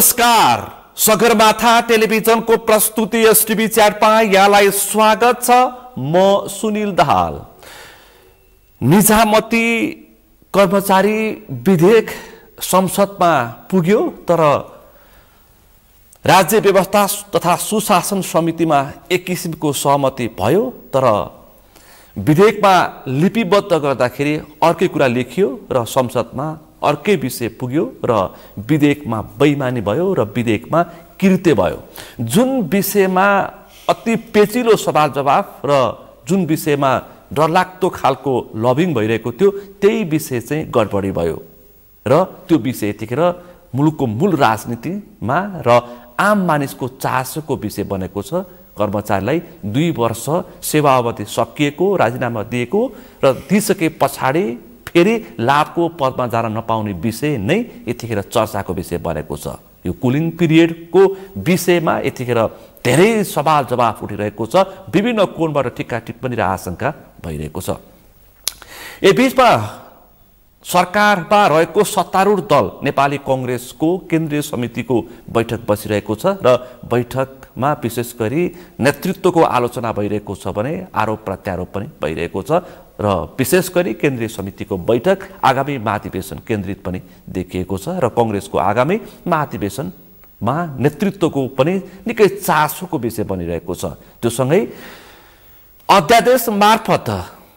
नमस्कार, सगरमाथा टेलिभिजनको प्रस्तुति एसटिभी च्याटमा यहाँलाई स्वागत छ। म सुनिल दाहाल। निजामती कर्मचारी विधेयक संसदमा पुग्यो, तर राज्य व्यवस्था तथा सुशासन समितिमा एक किसिमको सहमति भयो, तर विधेयकमा लिपिबद्ध गर्दाखेरि अर्कै कुरा लेखियो र संसदमा अर्कै विषय पुग्यो र विधेयकमा बेइमानी भयो र विधेयकमा कृत्य भयो। जुन विषयमा अति पेचिलो सवाल जवाफ र जुन विषयमा डरलाग्दो खालको लबिङ भइरहेको थियो, त्यही विषय चाहिँ गडबडी भयो र त्यो विषय यतिखेर मुलुकको मूल राजनीतिमा र आम मानिसको चासोको विषय बनेको छ। कर्मचारीलाई 2 वर्ष सेवा अवधि सकिएको, राजीनामा दिएको र दिइसके पछाडि फेरि लाभको पदमा जान नपाउने विषय नै यतिखेर चर्चाको विषय बनेको छ। यो कुलिङ पिरियडको विषयमा यतिखेर धेरै सवाल जवाफ उठिरहेको छ। विभिन्न कोणबाट टिक्का टिप्पणी र आशंका भइरहेको छ। यस बीचमा सरकारमा रहेको सत्तारूढ दल नेपाली कांग्रेसको केन्द्रीय समितिको बैठक बसिरहेको छ र बैठकमा विशेष गरी नेतृत्वको आलोचना भइरहेको छ भने आरोप प्रत्यारोप पनि भइरहेको छ र विशेष गरी केन्द्रीय समितिको बैठक आगामी महाधिवेशन केन्द्रित पनि देखिएको छ र कांग्रेसको आगामी महाधिवेशनमा नेतृत्वको पनि निकै चासोको विषय बनिरहेको छ। त्यो सँगै अध्यादेश मार्फत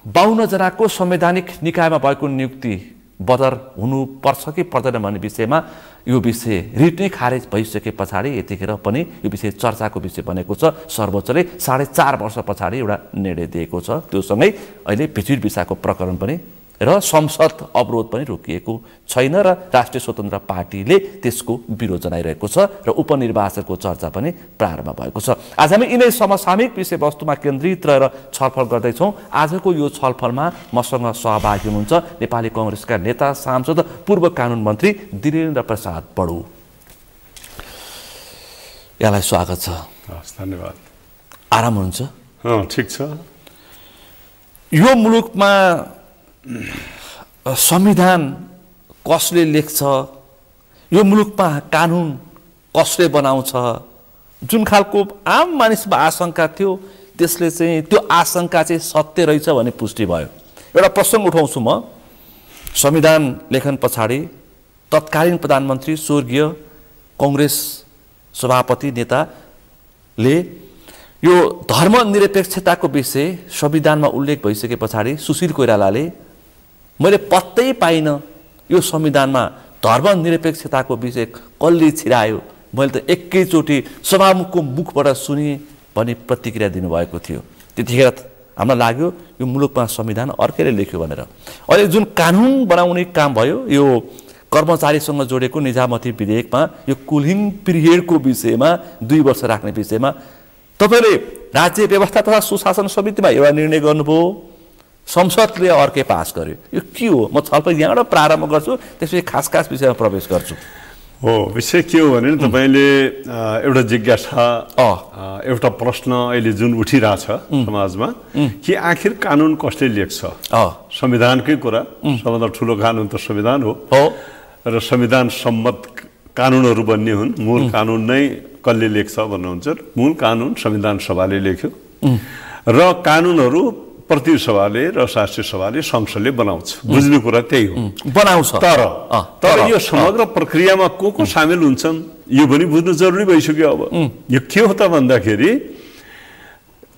52 जनाको संवैधानिक निकायमा भएको नियुक्ति बदर हुनुपर्छ कि पर्दैन भन्ने विषयमा यो विषय रिट नै खारेज भइसके पछाडि यतिखेर पनि यो विषय चर्चाको विषय बनेको छ। सर्वोच्चले 4.5 वर्ष पछाडि एउटा निर्णय दिएको छ। त्यो सँगै अहिले भिजिट भिसाको प्रकरण पनि र संसद अवरोध पनि रोकिएको छैन र राष्ट्रिय स्वतन्त्र पार्टीले त्यसको विरोध जनाइरहेको छ र उपनिर्वाचनको चर्चा पनि प्रारम्भ भएको छ। आज हामी यिनै समसामयिक विषयवस्तुमा केन्द्रित रहेर छलफल गर्दैछौँ। आजको यो छलफलमा मसँग सहभागी हुनुहुन्छ नेपाली कांग्रेसका नेता सांसद पूर्व कानुन मन्त्री दिलेन्द्र प्रसाद बडु। यहाँलाई स्वागत छ। धन्यवाद। आराम हुनुहुन्छ? ठिक छ। यो मुलुकमा संविधान कसले लेख्छ, यो मुलुकमा कानुन कसले बनाउँछ, जुन खालको आम मानिसमा आशंका थियो त्यसले चाहिँ त्यो आशंका चाहिँ सत्य रहेछ भन्ने पुष्टि भयो। एउटा प्रसङ्ग उठाउँछु म। संविधान लेखन पछाडि तत्कालीन प्रधानमन्त्री स्वर्गीय कांग्रेस सभापति नेताले यो धर्मनिरपेक्षताको विषय संविधानमा उल्लेख भइसके पछाडि सुशील कोइरालाले मैले पत्तै पाइन यो संविधानमा धर्मनिरपेक्षताको विषय कसले छिरायो, मैले त एकैचोटि सभामुखको मुखबाट सुने भन्ने प्रतिक्रिया दिनुभएको थियो। त्यतिखेर हामीलाई लाग्यो यो मुलुकमा संविधान अर्कैले लेख्यो भनेर। अहिले जुन कानुन बनाउने काम भयो, यो कर्मचारीसँग जोडेको निजामती विधेयकमा यो कुलिङ पिरियडको विषयमा 2 वर्ष राख्ने विषयमा तपाईले राज्य व्यवस्था तथा सुशासन समितिमा एउटा निर्णय गर्नुभयो, संसदले अर्कै पास गर्यो। यो के हो? म छलफल यहाँबाट प्रारम्भ गर्छु, त्यसपछि खास खास विषयमा प्रवेश गर्छु। विषय के हो भने तपाईले एउटा जिज्ञासा, एउटा प्रश्न अहिले जुन उठिरहेछ समाजमा कि आखिर कानुन कसले लेख्छ? संविधानकै कुरा, सबभन्दा ठुलो कानुन त संविधान हो र संविधान सम्मत कानुनहरू बन्ने हुन्। मूल कानुन नै कसले लेख्छ भन्नुहुन्छ? मूल कानुन संविधान सभाले लेख्यो र कानुनहरू प्रतिनिधि सभाले र राष्ट्रिय सभाले संसदले बनाउँछ। बुझ्ने कुरा त्यही हो, बनाउँछ। तर यो समग्र प्रक्रियामा को सामेल हुन्छन् यो पनि बुझ्नु जरुरी भइसक्यो। अब यो के हो त भन्दाखेरि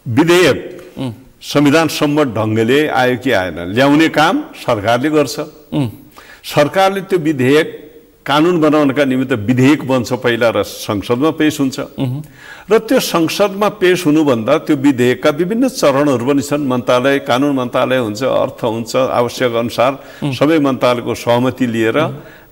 विधेयक संविधान सम्मत ढङ्गले आयो कि आएन, ल्याउने काम सरकारले गर्छ। सरकारले त्यो विधेयक कानुन बनाउनका निमित्त विधेयक बन्छ पहिला र संसदमा पेश हुन्छ र त्यो संसदमा पेश हुनुभन्दा त्यो विधेयकका विभिन्न चरणहरू पनि छन्। मन्त्रालय, कानुन मन्त्रालय हुन्छ, अर्थ हुन्छ, आवश्यक अनुसार सबै मन्त्रालयको सहमति लिएर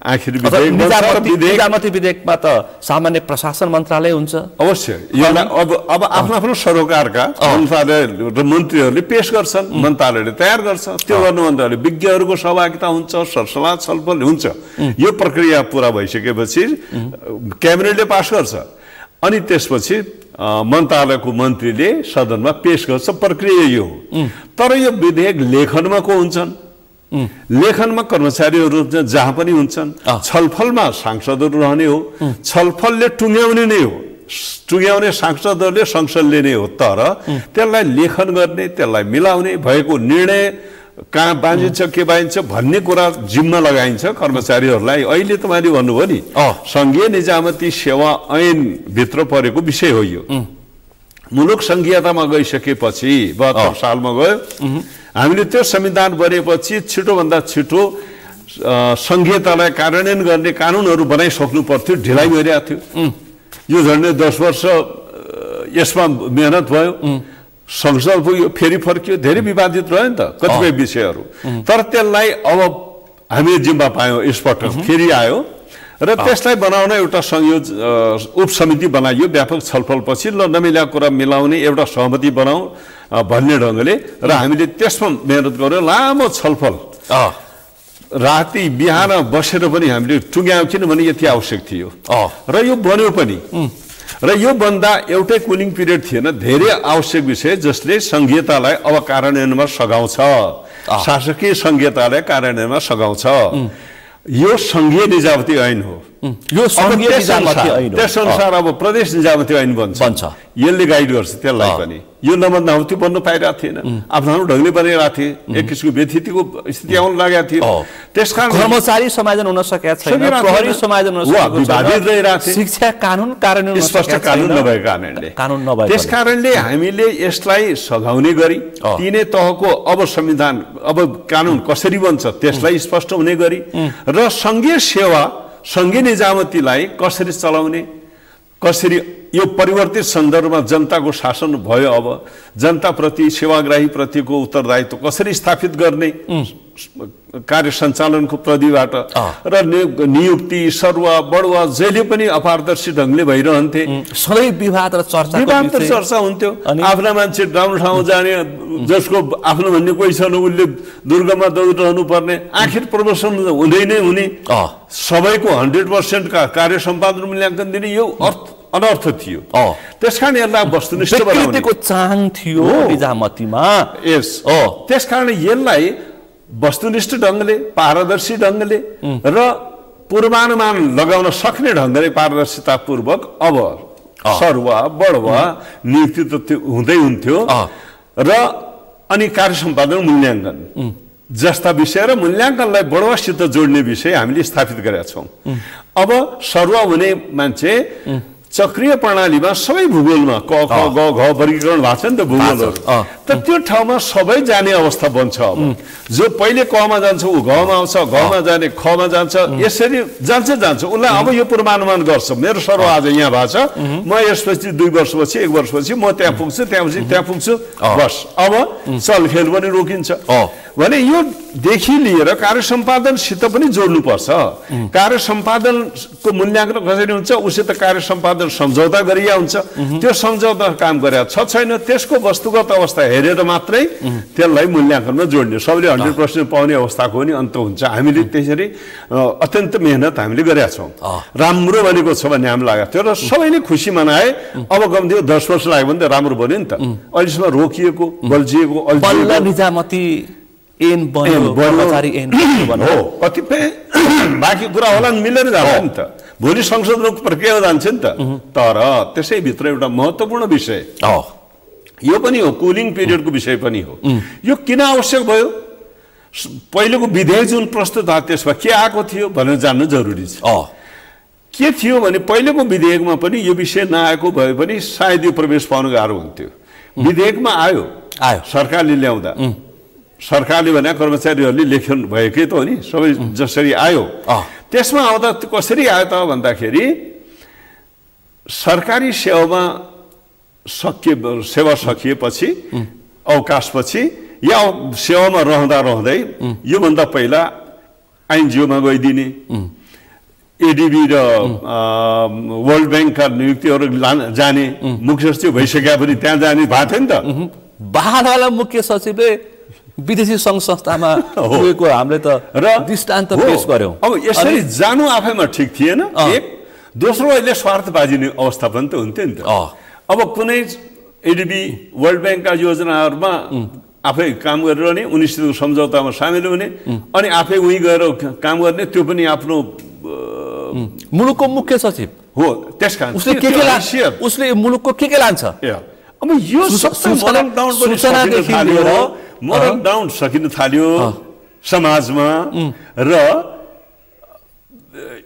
आखिर निजामती विधेयकमा त सामान्य प्रशासन मन्त्रालय हुन्छ। अवश्य अब आफ्नो आफ्नो सरोकारका मन्त्रालय र मन्त्रीहरूले पेश गर्छन्, मन्त्रालयले तयार गर्छ। त्यो गर्नुभन्दा विज्ञहरूको सहभागिता हुन्छ, सरसल्लाह छलफल हुन्छ। यो प्रक्रिया पुरा भइसकेपछि क्याबिनेटले पास गर्छ अनि त्यसपछि मन्त्रालयको मन्त्रीले सदनमा पेश गर्छ। प्रक्रिया यो हो। तर यो विधेयक लेखनमा को हुन्छन्? लेखनमा कर्मचारीहरू जहाँ पनि हुन्छन्, छलफलमा सांसदहरू रहने हो, छलफलले टुङ्ग्याउने नै हो, टुङ्ग्याउने सांसदहरूले संसदले नै हो। तर त्यसलाई लेखन गर्ने, त्यसलाई मिलाउने, भएको निर्णय कहाँ बाँधिन्छ के बाँधिन्छ भन्ने कुरा जिम्मा लगाइन्छ कर्मचारीहरूलाई। अहिले तपाईँले भन्नुभयो नि सङ्घीय निजामती सेवा ऐन भित्र परेको विषय हो यो। मुलुक सङ्घीयतामा गइसकेपछि 72 सालमा गयो, हामीले त्यो संविधान बनेपछि छिटोभन्दा छिटो सङ्घीयतालाई कार्यान्वयन गर्ने कानुनहरू बनाइसक्नु पर्थ्यो, ढिलाइ भइरहेको थियो। यो झन्डै 10 वर्ष यसमा मेहनत भयो, संसद पुग्यो, फेरि फर्कियो, धेरै विवादित रह्यो नि त कतिपय विषयहरू। तर त्यसलाई अब हामीले जिम्मा पायौँ, यसपटक फेरि आयो र त्यसलाई बनाउन एउटा संयोज उपसमिति बनाइयो। व्यापक छलफलपछि ल नमिलेको कुरा मिलाउने एउटा सहमति बनाऊ भन्ने ढङ्गले र हामीले त्यसमा मेहनत गर्यो, लामो छलफल, राति बिहान बसेर पनि हामीले टुङ्ग्यायौँ, किनभने यति आवश्यक थियो र यो बन्यो पनि। र यो बन्दा एउटै कुलिङ पिरियड थिएन, धेरै आवश्यक विषय जसले सङ्घीयतालाई अब कार्यान्वयनमा सघाउँछ, शासकीय सङ्घीयतालाई कार्यान्वयनमा सघाउँछ। यो सङ्घीय निजामती ऐन हो, यो सङ्घीय निजामती ऐन हो। त्यसअनुसार अब प्रदेश निजामती ऐन बन्छ, यसले गाइड गर्छ त्यसलाई पनि। यो नभन्दा हो त्यो बन्नु पाइरहेको थिएन, आफ्नो ढङ्गले बनिरहेको थिए, एक किसिमको व्यथितिको स्थिति आउन लागेको थियो। त्यसकारण कर्मचारी समायोजन हुन सकेको छैन, प्रहरी समायोजन हुन सकेको छैन, शिक्षा कानुन कार्यान्वयन स्पष्ट कानुन नभएको कारणले, त्यसकारणले हामीले यसलाई सघाउने गरी तिनै तहको अब संविधान अब कानुन कसरी बन्छ त्यसलाई स्पष्ट हुने गरी र सङ्घीय सेवा सङ्घीय निजामतीलाई कसरी चलाउने, कसरी यो परिवर्तित सन्दर्भमा जनताको शासन भयो, अब जनताप्रति सेवाग्राही प्रतिको उत्तरदायित्व कसरी स्थापित गर्ने कार्य सञ्चालनको प्रविधिबाट र नियुक्ति सरुवा बढुवा जहिले पनि अपारदर्शी ढङ्गले भइरहन्थे। सधैँ विवाद र चर्चा हुन्थ्यो। आफ्ना मान्छे राम्रो ठाउँ जाने, जसको आफ्नो भन्ने कोही छैन उसले दुर्गममा दौडिरहनु पर्ने, आखिर प्रमोसन हुँदै नै हुने, सबैको 100% कार्य सम्पादन मूल्याङ्कन दिने, यो अनर्थ थियो। त्यसकारण यसलाई वस्तुनिष्ठ बनाउने चाहना थियो निजामतीमा। त्यसकारण यसलाई वस्तुनिष्ठ ढङ्गले, पारदर्शी ढङ्गले र पूर्वानुमान लगाउन सक्ने ढङ्गले पारदर्शितापूर्वक अब सरुवा बढुवा नियुक्ति त हुँदै हुन्थ्यो र अनि कार्य सम्पादन मूल्याङ्कन जस्ता विषय र मूल्याङ्कनलाई बढुवासित जोड्ने विषय हामीले स्थापित गरेका छौँ। अब सरुवा हुने मान्छे चक्रीय प्रणालीमा सबै भूगोलमा क ख ग घ वर्गीकरण भएको छ नि त भूगोलहरू, त त्यो ठाउँमा सबै जाने अवस्था बन्छ। अब जो पहिले कमा जान्छ ऊ घमा आउँछ, घमा जाने खमा जान्छ, यसरी जान्छ उसलाई अब यो पूर्वानुमान गर्छ, मेरो सर्व आज यहाँ भएको छ, म यसपछि 2 वर्षपछि 1 वर्षपछि म त्यहाँ पुग्छु, त्यहाँ पुग्छु, बस अब चलखेल पनि रोकिन्छ भने यो देखि लिएर कार्य सम्पादनसित पनि जोड्नुपर्छ। कार्य सम्पादनको मूल्याङ्कन कसरी हुन्छ, उसित कार्य सम्पादन सम्झौता गरिया हुन्छ, त्यो सम्झौता काम गरेका छ छैन त्यसको वस्तुगत अवस्था हेरेर मात्रै त्यसलाई मूल्याङ्कनमा जोड्ने, सबैले 100% पाउने अवस्थाको पनि अन्त हुन्छ। हामीले त्यसरी अत्यन्त मेहनत हामीले गरेका छौँ, राम्रो बनेको छ भन्ने हामीलाई लागेको थियो र सबैले खुसी मनाए। अब कम्ती 10 वर्ष लाग्यो भने त राम्रो बन्यो नि त। अहिलेसम्म रोकिएको बल्झिएको निजामती ऐन बन्यो, कर्मचारी ऐन हो, कतिपय बाँकी कुरा होला मिलेर जान्छ नि त, भोलि संसदको प्रक्रिया जान्छ नि त। तर त्यसैभित्र एउटा महत्त्वपूर्ण विषय यो पनि हो, कुलिङ पिरियडको विषय पनि हो। यो किन आवश्यक भयो, पहिलेको विधेयक जुन प्रस्तुत भयो त्यसमा के आएको थियो भनेर जान्नु जरुरी छ। के थियो भने पहिलेको विधेयकमा पनि यो विषय नआएको भए पनि सायद यो प्रवेश पाउनु गाह्रो हुन्थ्यो। विधेयकमा आयो सरकारले ल्याउँदा, सरकारले भने कर्मचारीहरूले लेख्नु भएकै त हो नि, सबै जसरी आयो त्यसमा आउँदा कसरी आयो त भन्दाखेरि सरकारी सेवामा सेवा सकिएपछि अवकाशपछि या सेवामा रहँदै योभन्दा पहिला आइएनजिओमा गइदिने, एडिबी र वर्ल्ड ब्याङ्कका नियुक्तिहरू जाने, मुख्य सचिव भइसक्यो पनि त्यहाँ जाने भएको थियो नि त। बाह्रवाला मुख्य सचिवले विदेशी सङ्घ संस्थामा गएको हामीले त दृष्टान्त पेश गर्यौं। अब यसरी जानु आफैमा ठिक थिएन, एक दोस्रो अहिले स्वार्थबाजी अवस्था पनि त हुन्थ्यो नि त। अब कुनै एडिबी वर्ल्ड ब्याङ्कका योजनाहरूमा आफै काम गरिरहने, उनीसित सम्झौतामा सामेल हुने, अनि आफै उही गएर काम गर्ने, त्यो पनि आफ्नो मुलुकको मुख्य सचिव हो। त्यसकारण उसले मुलुकको के लान्छ? अब यो मोरल डाउन सकिन थाल्यो समाजमा, र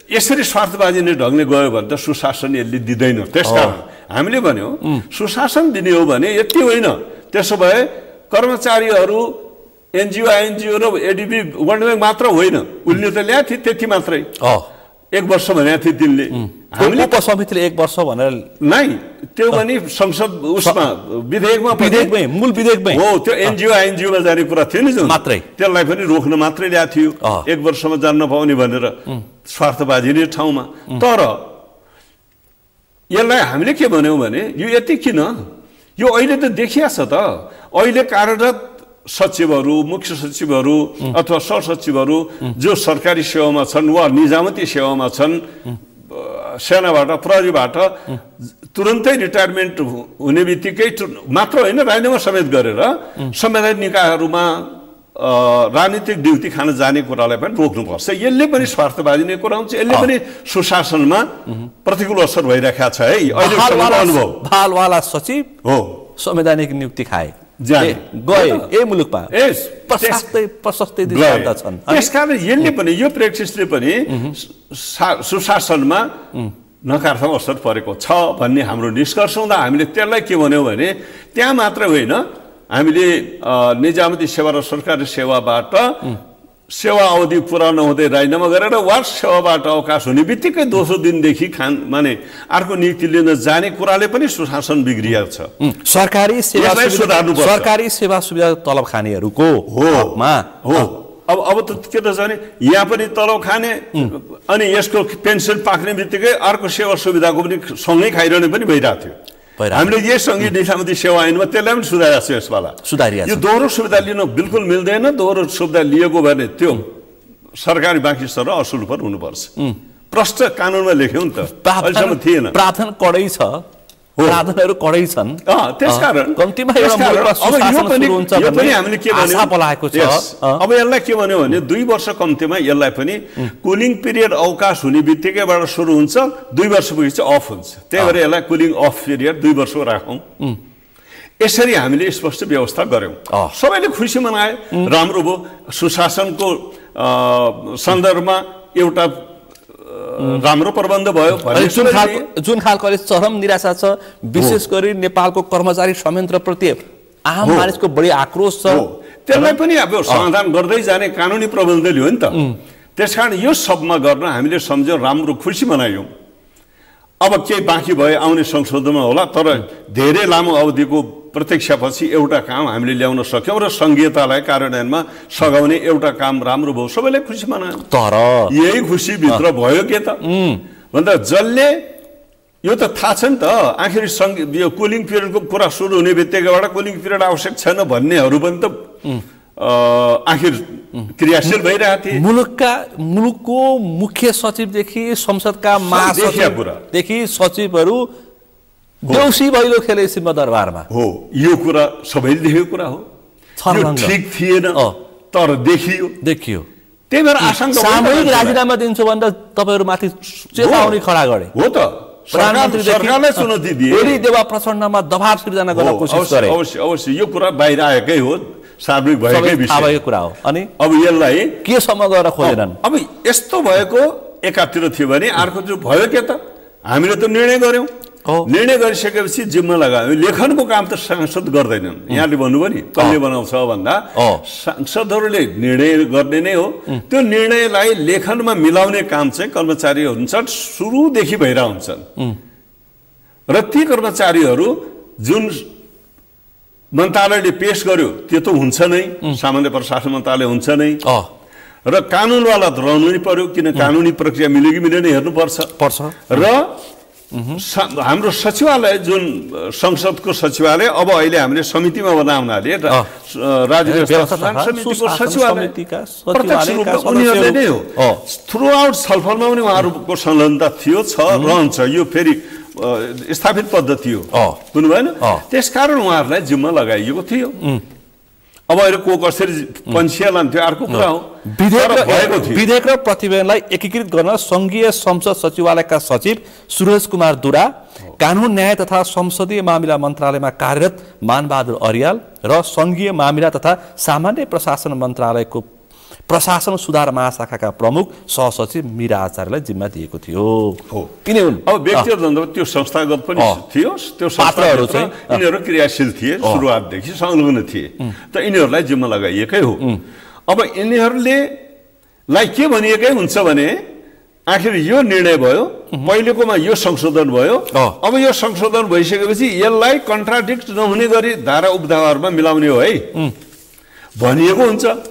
यसरी स्वार्थवादी नै ढङ्गले गयो भने त सुशासन यसले दिँदैन। त्यसकारण हामीले भन्यौँ सुशासन दिने हो भने यति होइन, त्यसो भए कर्मचारीहरू एनजिओ आइएनजिओ र एडिबी वर्ल्ड ब्याङ्क मात्र होइन, उसले त ल्याएको थियो त्यति मात्रै, 1 वर्ष भनेको थियो तिनले। हामीले उपसमितिले 1 वर्ष भनेर नै त्यो पनि संसद उसमा विधेयकमै मूल विधेयकमै हो, त्यो एनजिओ आइएनजिओमा जाने कुरा थियो नि, जुन मात्रै त्यसलाई पनि रोक्न मात्रै ल्याएको थियो 1 वर्षमा जान नपाउने भनेर स्वार्थवादी नै ठाउँमा। तर यसलाई हामीले के भन्यौँ भने यो यति किन, यो अहिले त देखिया छ त, अहिले कार्यरत सचिवहरू, मुख्य सचिवहरू अथवा सहसचिवहरू जो सरकारी सेवामा छन् वा निजामती सेवामा छन्, सेनाबाट प्रहरीबाट तुरन्तै रिटायरमेन्ट हुने बित्तिकै मात्र होइन, राजीनामा समेत गरेर संवैधानिक निकायहरूमा राजनीतिक ड्युटी खान जाने कुरालाई पनि रोक्नुपर्छ। यसले पनि स्वार्थवादी नै कुरा हुन्छ, यसले पनि सुशासनमा प्रतिकूल असर भइरहेको छ है। अनुभव भालवाला सचिव हो, संवैधानिक नियुक्ति खाए गए मुलुकमा प्रशस्तै छन्। त्यसकारण यसले पनि यो प्र्याक्टिसले पनि सुशासनमा नकारात्मक असर परेको छ भन्ने हाम्रो निष्कर्ष हुँदा हामीले त्यसलाई के भन्यौँ भने त्यहाँ मात्र होइन, हामीले निजामती सेवा र सरकारी सेवाबाट सेवा अवधि पुरा नहुँदै राजीनामा गरेर वार्ड सेवाबाट अवकाश हुने बित्तिकै दोस्रो दिनदेखि माने अर्को नियुक्ति लिन जाने कुराले पनि सुशासन बिग्रिएको छ। सरकारी सेवा सुविधा तलब खानेहरूको हकमा हो। अब त के त जाने, यहाँ पनि तलब खाने अनि यसको पेन्सन पाक्ने बित्तिकै अर्को सेवा सुविधाको पनि सँगै खाइरहने पनि भइरहेको थियो। हामीले यही सङ्घीय निजामती सेवा ऐनमा त्यसलाई पनि सुधारेको छ। यसवाला यो दोहोरो सुविधा लिन बिल्कुल मिल्दैन। दोहोरो सुविधा लिएको भने त्यो सरकारी बाँकी स्तर र असुल पर हुनुपर्छ। प्रष्ट कानुनमा लेख्यौँ नि त, अहिलेसम्म थिएन। प्रावधान कडै छ, प्रावधानहरू कडै छन्, त्यसकारण कम्तीमा यो पनि हामीले के भन्यौँ, अब यसलाई के भन्यो भने 2 वर्ष कम्तीमा यसलाई पनि कुलिङ पिरियड अवकाश हुने बित्तिकैबाट सुरु हुन्छ, 2 वर्ष पुगेपछि अफ हुन्छ। त्यही भएर यसलाई कुलिङ अफ पिरियड 2 वर्ष राखौँ। यसरी हामीले स्पष्ट व्यवस्था गर्यौँ, सबैले खुसी मनाए, राम्रो भयो। सुशासनको सन्दर्भमा एउटा राम्रो प्रबन्ध भयो। जुन खालको चरम निराशा छ, विशेष गरी नेपालको कर्मचारी संयन्त्रप्रति आम मानिसको बढी आक्रोश छ, त्यसलाई पनि अब समाधान गर्दै जाने कानुनी प्रबन्धले हो नि त। त्यसकारण यो सबमा गर्न हामीले सम्झ्यौँ, राम्रो खुसी मनायौँ। अब केही बाँकी भए आउने संशोधनमा होला, तर धेरै लामो अवधिको प्रतीक्षापछि एउटा काम हामीले ल्याउन सक्यौँ र सङ्घीयतालाई कार्यान्वयनमा सघाउने एउटा काम राम्रो भयो, सबैले खुसी मनायौँ। तर यही खुसीभित्र भयो के त भन्दा जसले यो त थाहा छ नि त, आखिर यो कुलिङ पिरियडको कुरा सुरु हुने बित्तिकैबाट कुलिङ पिरियड आवश्यक छैन भन्नेहरू पनि त आखिर क्रियाशील भइरहेको थिए। मुलुकको मुख्य सचिवदेखि संसदका महासचिवदेखि सचिवहरू देउसी भैलो खेले सिंहदरबारमा हो। यो कुरा सबैले देखेको कुरा हो, ठिक थिएन तर देखियो। त्यही भएर आशंका सामूहिक राजीनामा दिन्छु भन्दा तपाईँहरूमाथि चेतावनी खडा गरे हो त। सरकारले चुनौती दिए, ओली देवा प्रचण्डमा दबाव सिर्जना गर्न कोसिस गरे। अवश्य यो कुरा बाहिर आएकै हो, सार्वजनिक भएकै विषय कुरा हो। अनि अब यसलाई केसम्म गएर खोजेनन्। अब यस्तो भएको एकातिर थियो भने अर्कोतिर भयो के त, हामीले त निर्णय गर्यौँ। निर्णय गरिसकेपछि जिम्मा लगायो। लेखनको काम त सांसद गर्दैनन्, यहाँले भन्नुभयो नि कसले बनाउँछ भन्दा सांसदहरूले निर्णय गर्ने नै हो। त्यो निर्णयलाई लेखनमा मिलाउने काम चाहिँ कर्मचारी हुन्छ, सुरुदेखि भइरहेको हुन्छन्। र ती कर्मचारीहरू जुन मन्त्रालयले पेश गर्यो त्यो त हुन्छ नै, सामान्य प्रशासन मन्त्रालय हुन्छ नै, र कानुनवाला त रहनु नै पर्यो, किन कानुनी प्रक्रिया मिल्यो कि मिलेन हेर्नुपर्छ। र हाम्रो सचिवालय जुन संसदको सचिवालय अब अहिले हामीले समितिमा बनाउनाले उनीहरूले नै हो। थ्रु आउट छलफलमा पनि उहाँहरूको संलग्नता थियो, छ, रहन्छ। यो फेरि स्थापित पद्धति हो, बुझ्नु भएन? त्यसकारण उहाँहरूलाई जिम्मा लगाइएको थियो। अब अहिले को कसरी पन्छियाला थियो अर्को कुरा हो। विधेयक र प्रतिवेदनलाई एकीकृत गर्न संघीय संसद सचिवालयका सचिव सुरज कुमार दुरा, कानुन न्याय तथा संसदीय मामिला मन्त्रालयमा कार्यरत मानबहादुर अर्याल र संघीय मामिला तथा सामान्य प्रशासन मन्त्रालयको प्रशासन सुधार महाशाखाका प्रमुख सहसचिव मीरा आचार्यलाई जिम्मा दिएको थियो। यिनी हुन्। अब व्यक्तिगत भन्दा त्यो संस्थागत पनि थियो, त्यो पात्रहरू चाहिँ यिनीहरू क्रियाशील थिए, सुरुवातदेखि संलग्न थिए, त यिनीहरूलाई जिम्मा लगाइएकै हो। अब यिनीहरूले के भनिएकै हुन्छ भने आखिर यो निर्णय भयो, पहिलेकोमा यो संशोधन भयो, अब यो संशोधन भइसकेपछि यसलाई कन्ट्राडिक्ट नहुने गरी धारा उपधाराहरूमा मिलाउने हो है भनिएको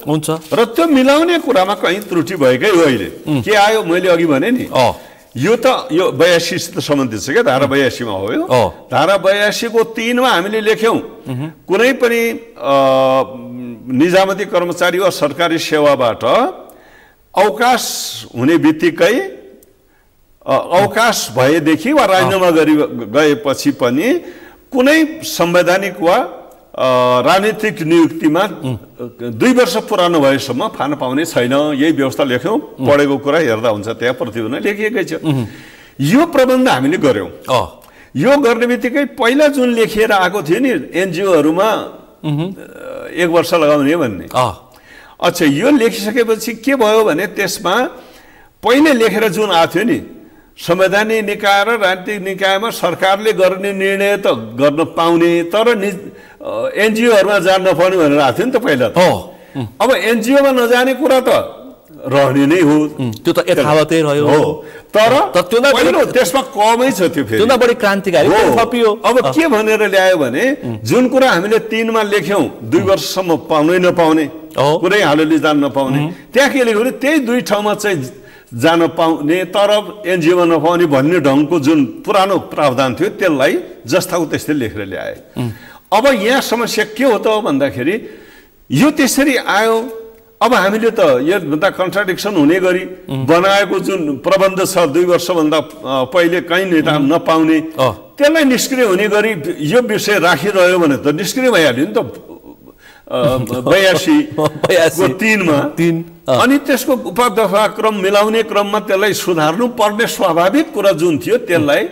हुन्छ र त्यो मिलाउने कुरामा कहीँ त्रुटि भएकै हो। अहिले के आयो मैले अघि भने नि, यो त यो 82 सित सम्बन्धित छ क्या, धारा 82 मा हो यो। धारा 82 को 3 मा हामीले लेख्यौं कुनै पनि निजामती कर्मचारी वा सरकारी सेवाबाट अवकाश हुने बित्तिकै अवकाश भएदेखि वा राजीनामा गएपछि पनि कुनै संवैधानिक वा राजनीतिक नियुक्तिमा 2 वर्ष पुरानो भएसम्म फान पाउने छैन। यही व्यवस्था लेख्यौं, पढेको कुरा हेर्दा हुन्छ, त्यहाँ प्रतिवेदन लेखिएकै छ। यो प्रबन्ध हामीले गर्यौं। यो गर्ने बित्तिकै पहिला जुन लेखिएर आएको थियो नि एनजिओहरूमा 1 वर्ष लगाउने भन्ने, अच्छा यो लेखिसकेपछि के भयो भने त्यसमा पहिले लेखेर जुन आएको थियो नि संवैधानिक निकाय र राजनीतिक निकायमा सरकारले गर्ने निर्णय त गर्न पाउने तर एनजिओहरूमा जान नपाउने भनेर आएको थियो नि त पहिला त। अब एनजिओमा नजाने कुरा त रहने नै हो, त्यो त यथावतै रह्यो हो, तर पहिलो त्यसमा कमै छ त्यो फेरि बढी क्रान्तिकारी थपियो। अब के भनेर ल्यायो भने जुन कुरा हामीले 3 मा लेख्यौं 2 वर्षसम्म पाउनै नपाउने, कुनै हालतले जान नपाउने, त्यहाँ के लेख्यो भने त्यही 2 ठाउँमा चाहिँ जान पाउने तर एनजिओमा नपाउने भन्ने ढङ्गको जुन पुरानो प्रावधान थियो त्यसलाई जस्ताको त्यस्तै लेखेर ल्याए। अब यहाँ समस्या के हो त भन्दाखेरि यो त्यसरी आयो। अब हामीले त योभन्दा कन्ट्राडिक्सन हुने गरी बनाएको जुन प्रबन्ध छ 2 वर्षभन्दा पहिले कहीँ नेता नपाउने, त्यसलाई निष्क्रिय हुने गरी यो विषय राखिरह्यो भने त निष्क्रिय भइहाल्यो नि त 82 को 3 मा। अनि त्यसको उपदफाक्रम मिलाउने क्रममा त्यसलाई सुधार्नु पर्ने स्वाभाविक कुरा जुन थियो त्यसलाई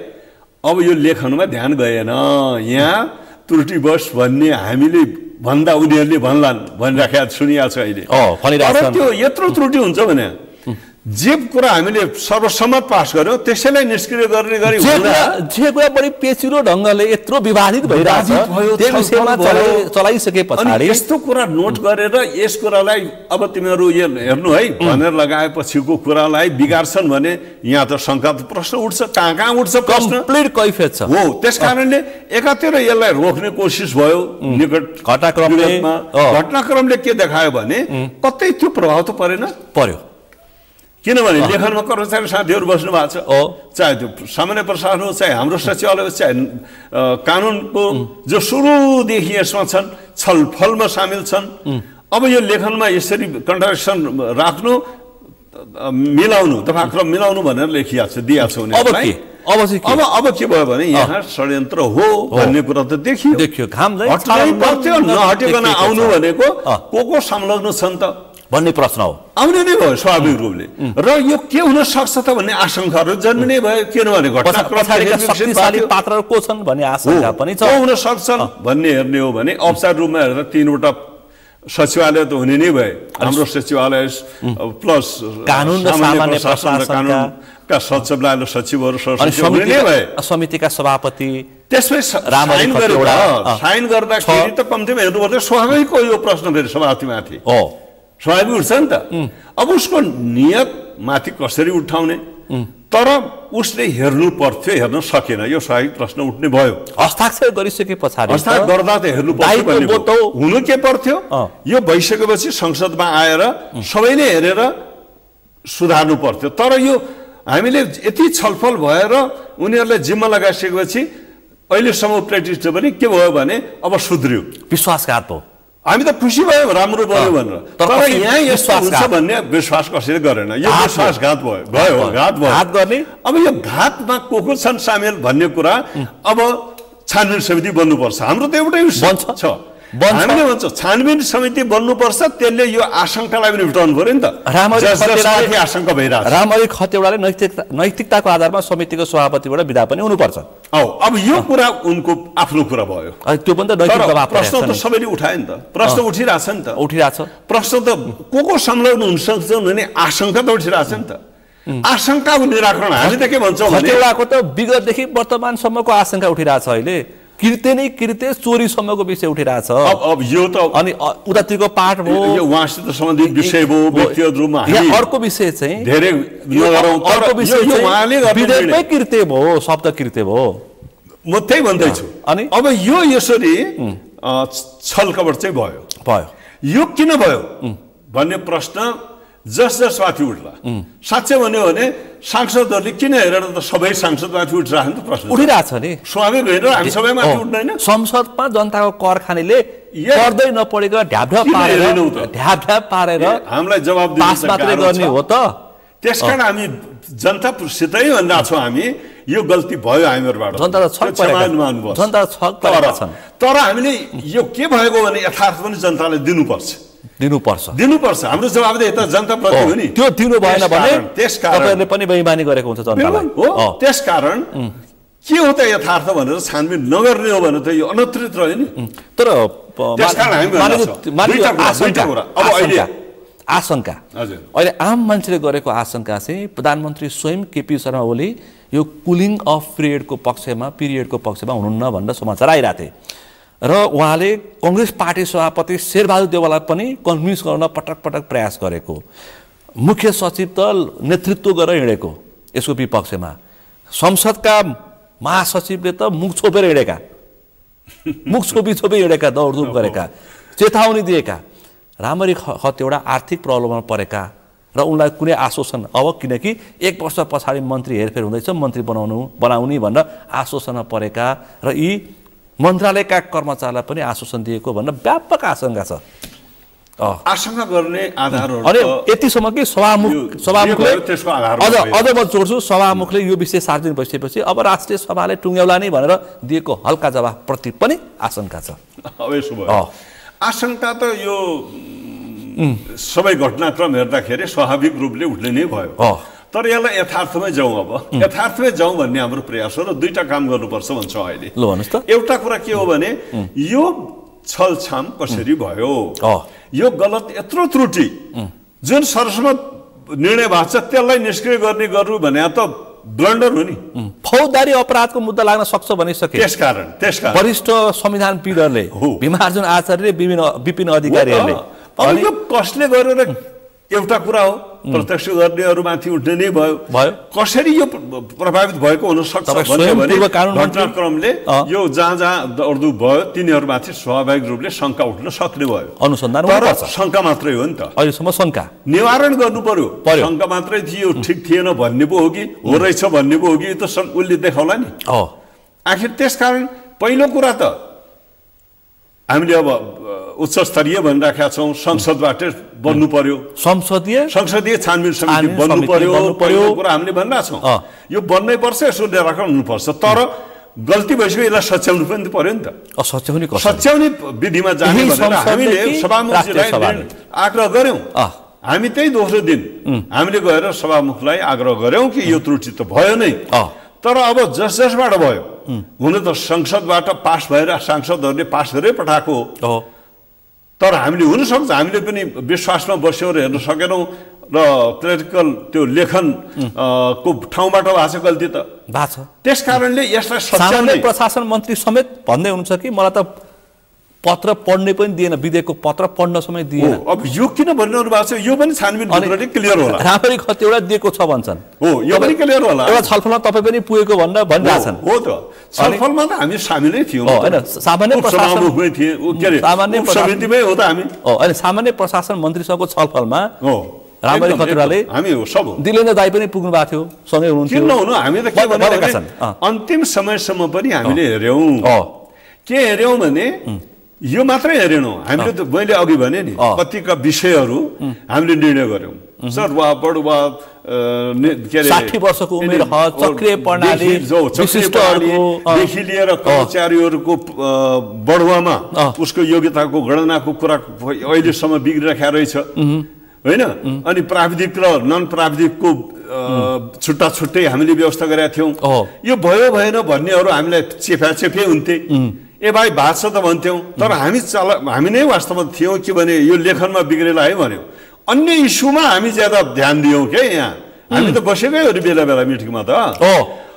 अब यो लेखनमा ध्यान गएन। यहाँ त्रुटिवश भन्ने हामीले भन्दा उनीहरूले भन्लान् भनिराखेको सुनिएको छ अहिले। तर त्यो यत्रो त्रुटि हुन्छ भने जे कुरा हामीले सर्वसम्मत पास गर्यौं त्यसैलाई निष्क्रिय गर्ने गरी जे कुरा बढी पेचिलो ढंगले यत्रो विवादित भइरहेछ त्यो विषयमा चलाइसके पछाडी यस्तो कुरा नोट गरेर यस कुरालाई अब तिमीहरू यो हेर्नु है भनेर लगाएपछिको कुरालाई बिगार्छन् भने यहाँ त शंकाको प्रश्न उठ्छ। कहाँ उठ्छ प्रश्न, कम्प्लिट कैफियत छ हो। त्यसकारणले एकातिर यसलाई रोक्ने कोसिस भयो निकट घटनाक्रमले के देखायो भने कतै त्यो प्रभाव त पर्यो। किनभने लेखनमा कर्मचारी साथीहरू बस्नु भएको छ, चाहे त्यो सामान्य प्रशासन हो चाहे हाम्रो सचिवालय हो चाहे कानुनको जो सुरुदेखि यसमा छन् छलफलमा सामेल छन्। अब यो लेखनमा यसरी कन्ट्राडिक्सन राख्नु मिलाउनु दफाक्रम मिलाउनु भनेर लेखिएको छ दिएको छ उनीहरूलाई। अब के भयो भने यहाँ षड्यन्त्र हो भन्ने कुरा त देखियो। नहटिकन आउनु भनेको को संलग्न छन् त भन्ने प्रश्न हो, आउने नै भयो स्वाभाविक रूपले। र यो के हुन सक्छ त भन्ने आशंकाहरू जन्मिने भयो। किनभने शक्तिशाली पात्रहरू को छन् भन्ने आशंका पनि छ। हुन सक्छन् भन्ने हेर्ने हो भने औपचारिक रूपमा हेर्दा 3वटा सचिवालय त हुने नै भए, हाम्रो सचिवालय प्लस कानुन र सामान्य प्रशासनका सचिवालय सचिवहरू हुने नै भए, समितिका सभापति त्यसमै साइन गर्दाखेरि त कम्तीमा हेर्नुपर्छ। स्वाभाविक हो यो प्रश्न फेरि सभापतिमाथि स्वाभाविक उठ्छ नि त। अब उसको नियत माथि कसरी उठाउने, तर उसले हेर्नु पर्थ्यो, हेर्न सकेन, यो स्वाभाविक प्रश्न उठ्ने भयो। हस्ताक्षर गरिसके पछाडि हस्ताक्षर गर्दा त हेर्नु पर्थ्यो, हुनु के पर्थ्यो यो भइसकेपछि संसदमा आएर सबैले हेरेर सुधार्नु पर्थ्यो। तर यो हामीले यति छलफल भएर उनीहरूलाई जिम्मा लगाइसकेपछि अहिलेसम्म प्र्याक्टिस पनि के भयो भने अब सुध्रियो, विश्वासघात भयो। हामी त खुसी भयो राम्रो भयो भनेर, तर यहाँ यस्तो हुन्छ भन्ने विश्वास कसैले गरेन। यो विश्वासघात भयो घात गर्ने। अब यो घातमा को छन् सामेल भन्ने कुरा अब छानबिन समिति बन्नुपर्छ। हाम्रो त एउटै छ हामीले भन्छौँ छानबिन समिति बन्नुपर्छ, त्यसले यो आशंकालाई पनि भेटाउनु पर्यो नि त। आशंका भइरहेछ। रामहरि खतिवडाले नैतिकताको आधारमा समितिको सभापतिबाट विदा पनि हुनुपर्छ। अब यो कुरा उनको आफ्नो कुरा भयो। त्यो पनि त नैतिक दबाब प्रश्न त सबैले उठायो नि त, प्रश्न उठिरहेछ नि त, उठिरहेछ प्रश्न त को संलग्न हुन सक्छन् भने आशंका त उठिरहेछ नि त। आशंकाको निराकरण हामी त के भन्छौँ भने खतिवडाको त विगतदेखि वर्तमानसम्मको आशंका उठिरहेछ। अहिले कृत्य नै कृत्य चोरीसम्मको विषय उठिरहेछ। अब यो त अनि उतातिरको पाठ भयो, यो उहाँसित सम्बन्धित विषय भयो, व्यक्तिगत रूपमा अर्को विषय चाहिँ धेरै नगरौँ, अर्को विषय उहाँले विधेयकमै कृत्य भयो, शब्द कृत्य भयो। म त्यही भन्दैछु। अनि अब यो यसरी छलकपट चाहिँ भयो। यो किन भयो भन्ने प्रश्न जस माथि उठ्ला। साँच्चै भन्यो भने सांसदहरूले किन हेरेर त सबै सांसद माथि उठिरहेको नि त प्रश्न उठिरहेछ नि। स्वाभाविक होइन, हामी सबै माथि उठ्दैन। संसदमा जनताको कर खानेले पर्दै नपरेको ढ्यापढ्याप पारेर हामीलाई जवाब पास मात्रै गर्ने हो त। त्यसकारण हामी जनतासितै भनिरहेको छौँ, हामी यो गल्ती भयो हामीहरूबाट, जनता त छक परेका छन्। तर हामीले यो के भएको भने यथार्थ पनि जनतालाई दिनुपर्छ। हाम्रो जवाबदेही त जनताप्रति हो नि। त्यो दिनु भएन भने त्यसकारणले पनि बेइमानी गरेको हुन्छ जनतालाई। हो, त्यसकारण के हो त यथार्थ भनेर छानबिन नगर्ने हो भने त यो अनत्रित रह्यो नि। तर आशंका अहिले आम मान्छेले गरेको आशंका चाहिँ प्रधानमन्त्री स्वयं केपी शर्मा ओली यो कुलिङ अफ पिरियडको पक्षमा हुनुहुन्न भनेर समाचार आइरहेको थिए र उहाँले कांग्रेस पार्टी सभापति शेरबहादुर देउवालाई पनि कन्भिन्स गर्न पटक पटक प्रयास गरेको, मुख्य सचिव त नेतृत्व गरेर हिँडेको यसको विपक्षमा, संसदका महासचिवले त मुख छोपेर हिँडेका, मुख छोपी हिँडेका, दौडधुप गरेका, चेतावनी दिएका। राम्ररी खतिवडा आर्थिक प्रब्लममा परेका र उनलाई कुनै आश्वासन, अब किनकि 1 वर्ष पछाडि मन्त्री हेरफेर हुँदैछ, मन्त्री बनाउने भनेर आश्वासनमा परेका र यी मन्त्रालयका कर्मचारीलाई पनि आश्वासन दिएको भनेर व्यापक आशंका छ। आशंका गर्ने आधारहरू अनि यतिसम्म कि सभामुखले अझ म जोड्छु, सभामुखले यो विषय सार्वजनिक भइसकेपछि अब राष्ट्रिय सभाले टुङ्ग्याउला नि भनेर दिएको हल्का जवाफप्रति पनि आशंका छ। आशंका त यो सबै घटनाक्रम हेर्दाखेरि स्वाभाविक रूपले उठ्ने नै भयो। तर यसलाई यथार्थमै जाउँ। अब यथार्थमै जाउँ भन्ने हाम्रो प्रयास हो र दुईटा काम गर्नुपर्छ भन्छौँ अहिले। ल भन्नुहोस् त। एउटा कुरा के हो भने यो छलछाम कसरी भयो, यो गलत यत्रो त्रुटि जुन सर्वसम्मत निर्णय भएको छ त्यसलाई निष्क्रिय गर्नु भने त ब्लन्डर हो नि। फौजदारी अपराधको मुद्दा लाग्न सक्छ भनिसके। त्यसकारण वरिष्ठ संविधानविदहरूले, भीमार्जुन आचार्यले, विपिन अधिकारीहरूले, अनि यो कसले गरेर एउटा कुरा हो, प्रत्यक्ष गर्नेहरूमाथि उठ्ने नै भयो। कसरी यो प्रभावित भएको हुन सक्छ भन्ने घटनाक्रमले यो जहाँ दौडधुप भयो तिनीहरूमाथि स्वाभाविक रूपले शङ्का उठ्न सक्ने भयो। अनुसन्धान शङ्का मात्रै हो नि त, अहिलेसम्म शङ्का निवारण गर्नु पर्यो। शङ्का मात्रै थियो, ठिक थिएन भन्ने पो हो कि हो रहेछ भन्ने पो हो कि, त उसले देखाउला नि आखिर। त्यसकारण पहिलो कुरा त हामीले अब उच्च स्तरीय भनिराखेका छौँ, संसदबाट बन्नु पर्यो, संसदीय छानबिन समिति बन्नु पर्यो कुरा हामीले भनिरहेको छौँ। यो बन्नै पर्छ, यसो निराकरण हुनुपर्छ। तर गल्ती भइसक्यो, यसलाई सच्याउनु पनि पर्यो नि त। सच्याउने विधिमा जाने भनेर हामीले सभामुखलाई आग्रह गऱ्यौँ। हामी त्यही दोस्रो दिन हामीले गएर सभामुखलाई आग्रह गऱ्यौँ कि यो त्रुटि त भयो नै, तर अब जसबाट भयो, हुन त संसदबाट पास भएर सांसदहरूले पास गरेर पठाएको हो। तर हामीले हुनसक्छ हामीले पनि विश्वासमा बस्यौँ र हेर्न सकेनौँ र क्रिटिकल त्यो लेखन को ठाउँबाट भएको छ गल्ती त भएको छ। त्यस कारणले यसलाई सच्याउने प्रशासन मन्त्री समेत भन्दै हुनुहुन्छ कि मलाई त पत्र पढ्नै पनि दिएन, विधेयकको पत्र पढ्न समय दिएन। अब यो किन भनिरहनु भएको छ, यो पनि छानबिन भित्रले क्लियर होला। राम्ररी खतिवडा दिएको छ भन्छन्। हो, यो पनि क्लियर होला। एउटा छलफलमा तपाईँ पनि पुगेको भनेर भनिरहेछन्। हो त, छलफलमा त हामी सामेलै थियौँ हैन, सामान्य प्रशासनमै थिए, के अरे सामान्य समितिमै हो त हामी। अनि सामान्य प्रशासन मन्त्रीसँगको छलफलमा राम्ररी खतिवडाले हामी सब दिलेन्द्र दाइ पनि पुग्नु भएको थियो, सँगै हुनुहुन्थ्यो। किन नहुनु, हामी त के भनेका छन्, अन्तिम समयसम्म पनि हामीले हेर्यौँ। के हेर्यौँ भने यो मात्रै हेरेनौँ हामीले त मैले अघि भने नि कतिका विषयहरू हामीले निर्णय गर्यौँ सरुवा बढुवा के अरे 60 वर्षको उमेर चक्रीय प्रणाली विशिष्टदेखि लिएर कर्मचारीहरूको बढुवामा उसको योग्यताको गणनाको कुरा अहिलेसम्म बिग्रिरहेको रहेछ होइन अनि प्राविधिक र नन प्राविधिकको छुट्टा छुट्टै हामीले व्यवस्था गरेका थियौँ यो भयो भएन भन्नेहरू हामीलाई चेपे हुन्थे ए भाइ भाष त भन्थ्यौँ तर हामी नै वास्तवमा थियौँ कि भने यो लेखनमा बिग्रेला है भन्यो अन्य इस्युमा हामी ज्यादा ध्यान दियौँ क्या यहाँ हामी त बसेकै हो बेला बेला मिटिङमा त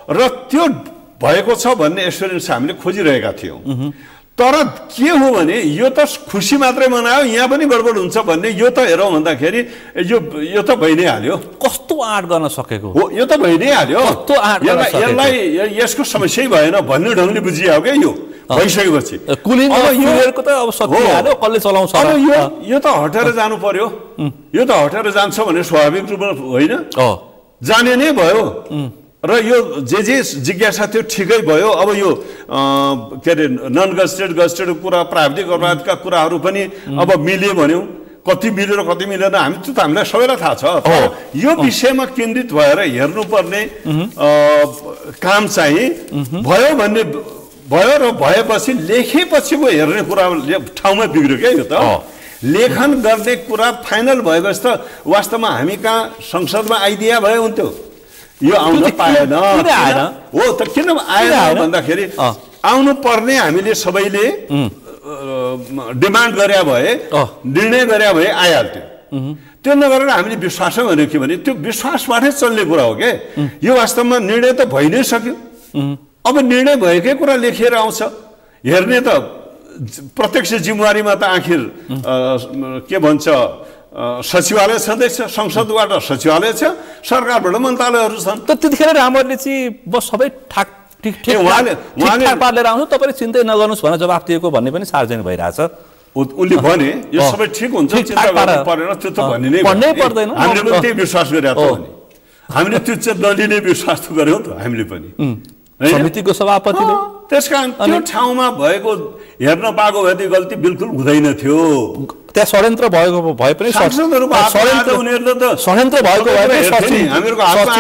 र त्यो भएको छ भन्ने एक्सपिरियन्स हामीले खोजिरहेका थियौँ तर के हो भने यो त खुसी मात्रै मनायो यहाँ पनि गडबड हुन्छ भन्ने यो त हेरौँ भन्दाखेरि यो त भइ नै हाल्यो कस्तो आँट गर्न सकेको हो यो त भइ नै हाल्यो यसलाई यसको समस्यै भएन भन्ने ढङ्गले बुझियो क्या यो भइसकेपछि कुलिङ फ्युलको त अब सकिहाल्यो कसले चलाउँछ अब यो त हटेर जानु पर्यो यो त हटेर जान्छ भने स्वाभाविक रूपमा होइन जाने नै भयो र यो जे जिज्ञासा थियो ठिकै भयो अब यो के अरे नन गजेटेड कुरा प्राविधिक अपराधका कुराहरू पनि अब मिल्यो भन्यौँ कति मिल्यो र कति मिलेन हामीलाई सबैलाई थाहा छ यो विषयमा केन्द्रित भएर हेर्नुपर्ने काम चाहिँ भयो भन्ने भयो र भएपछि लेखेपछिको हेर्ने कुरा ठाउँमा बिग्रियो क्या यो त लेखन गर्ने कुरा फाइनल भएपछि त वास्तवमा हामी कहाँ संसदमा आइदिया भए हुन्थ्यो यो आउन पाएन हो त किन आएन भन्दाखेरि आउनु पर्ने हामीले सबैले डिमान्ड गरे भए निर्णय गरे भए आइहाल्थ्यो त्यो नगरेर हामीले विश्वासै भन्यो के भने त्यो विश्वासबाटै चल्ने कुरा हो के यो वास्तवमा निर्णय त भइ नै सक्यो अब निर्णय भएकै कुरा लेखेर आउँछ हेर्ने त प्रत्यक्ष जिम्मेवारीमा त आखिर के भन्छ सचिवालय छँदैछ संसदबाट सचिवालय छ सरकारबाट मन्त्रालयहरू छन् त त्यतिखेर रामरले चाहिँ बस सबै ठिक पारेर आउँछ तपाईँले चिन्तै नगर्नुहोस् भनेर जवाफ दिएको भन्ने पनि सार्वजनिक भइरहेछ उनले भने यो सबै ठिक हुन्छ चिन्ता गर्नु परेन त्यो त भन्ने नै पर्दैन हामीले पनि त्यही विश्वास गरेका छौँ हामीले त्यो चाहिँ नलिने विश्वास गऱ्यौँ त हामीले पनि समितिको सभापतिले त्यसकारण त्यो ठाउँमा भएको हेर्न पाएको भए त्यो गल्ती बिल्कुल हुँदैन थियो त्यहाँ षड्यन्त्र भएको भए पनि षड्यन्त्र भएको भए पनि हामीहरूको हातमा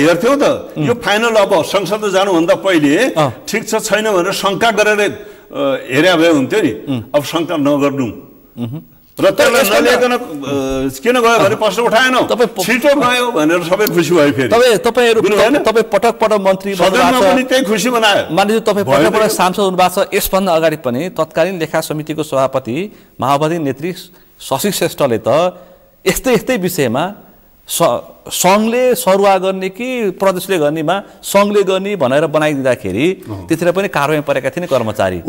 हेर्थ्यौँ त यो फाइनल अब संसद जानुभन्दा पहिले ठिक छ छैन भनेर शङ्का गरेर हेरे भए हुन्थ्यो नि अब शङ्का नगर्नु र त्यसलाई नलिकन किन गयो भने प्रश्न उठाएन छिटो गयो भनेर सबै खुसी भयो फेरि तपाईँ पटक पटक मन्त्री पनि त्यही खुसी बनायो मानिलिनु तपाईँ पटक पटक सांसद हुनुभएको छ यसभन्दा अगाडि पनि तत्कालीन लेखा समितिको सभापति माओवादी नेत्री शशि श्रेष्ठले त यस्तै विषयमा सङ्घले सरुवा गर्ने कि प्रदेशले गर्नेमा सङ्घले गर्ने भनेर बनाइदिँदाखेरि त्यतिर पनि कारवाही परेका थिए नि कर्मचारी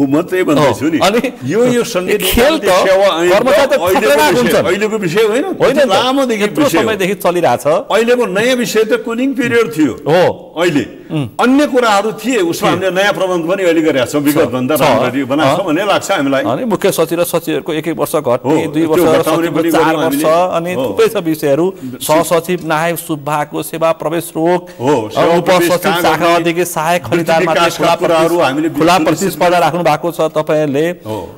अनि यो खेल त कर्मचारी त खतरनाक हुन्छ अहिलेको विषय होइन लामोदेखि समयदेखि चलिरहेछ अहिलेको नयाँ विषय त कुलिङ पिरियड थियो हो अहिले अन्य कुराहरू थिए उसमा हामीले नयाँ प्रबन्ध पनि अहिले गरेका छौँ विगत भन्दा राम्ररी बनाएको छ भन्ने लाग्छ हामीलाई अनि मुख्य सचिव र सचिवहरूको 1 वर्ष घट्ने 2 वर्ष 4 वर्ष अनि थुप्रै छ विषयहरू सहसचिव नायब सुब्बाको सेवा प्रवेश रोग उपसचिव शाखा अधिकारी सहायक खरिदारमा खुला प्रतिस्पर्धा राख्नु भएको छ तपाईहरुले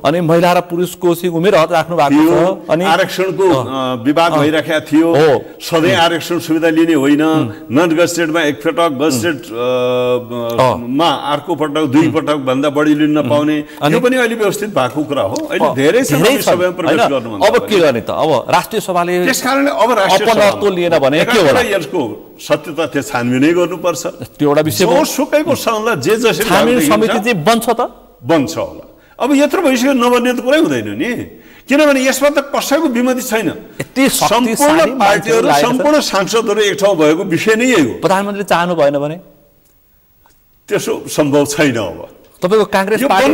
अनि महिला र पुरुषको उमेर हद राख्नु भएको छ अनि आरक्षणको विवाद भइराखेको थियो सधैँ आरक्षण सुविधा लिने होइन नन गजेटेडमा एक पटक गजेटेड मा अर्को पटक दुई पटक भन्दा बढी लिन नपाउने यो पनि अहिले व्यवस्थित भएको कुरा हो अहिले धेरै सभामा प्रवेश गर्नु अब के गर्ने त अब राष्ट्रिय सभाले त्यसकारणले अब राष्ट्रिय सभाले लिएन भने के होला यसको सत्य तथ्य छानबिनै गर्नुपर्छ त्यो एउटा विषय हो सुकैको सङ्घलाई जे जसरी छानबिन समिति चाहिँ बन्छ त बन्छ होला अब यत्रो भइसक्यो नबन्ने त कुरै हुँदैन नि किनभने यसमा त कसैको विमति छैन सम्पूर्ण पार्टीहरू सम्पूर्ण सांसदहरू एक ठाउँ भएको विषय नै यही हो प्रधानमन्त्रीले चाहनु भएन भने त्यसो सम्भव छैन अब तपाईको कांग्रेस पार्टी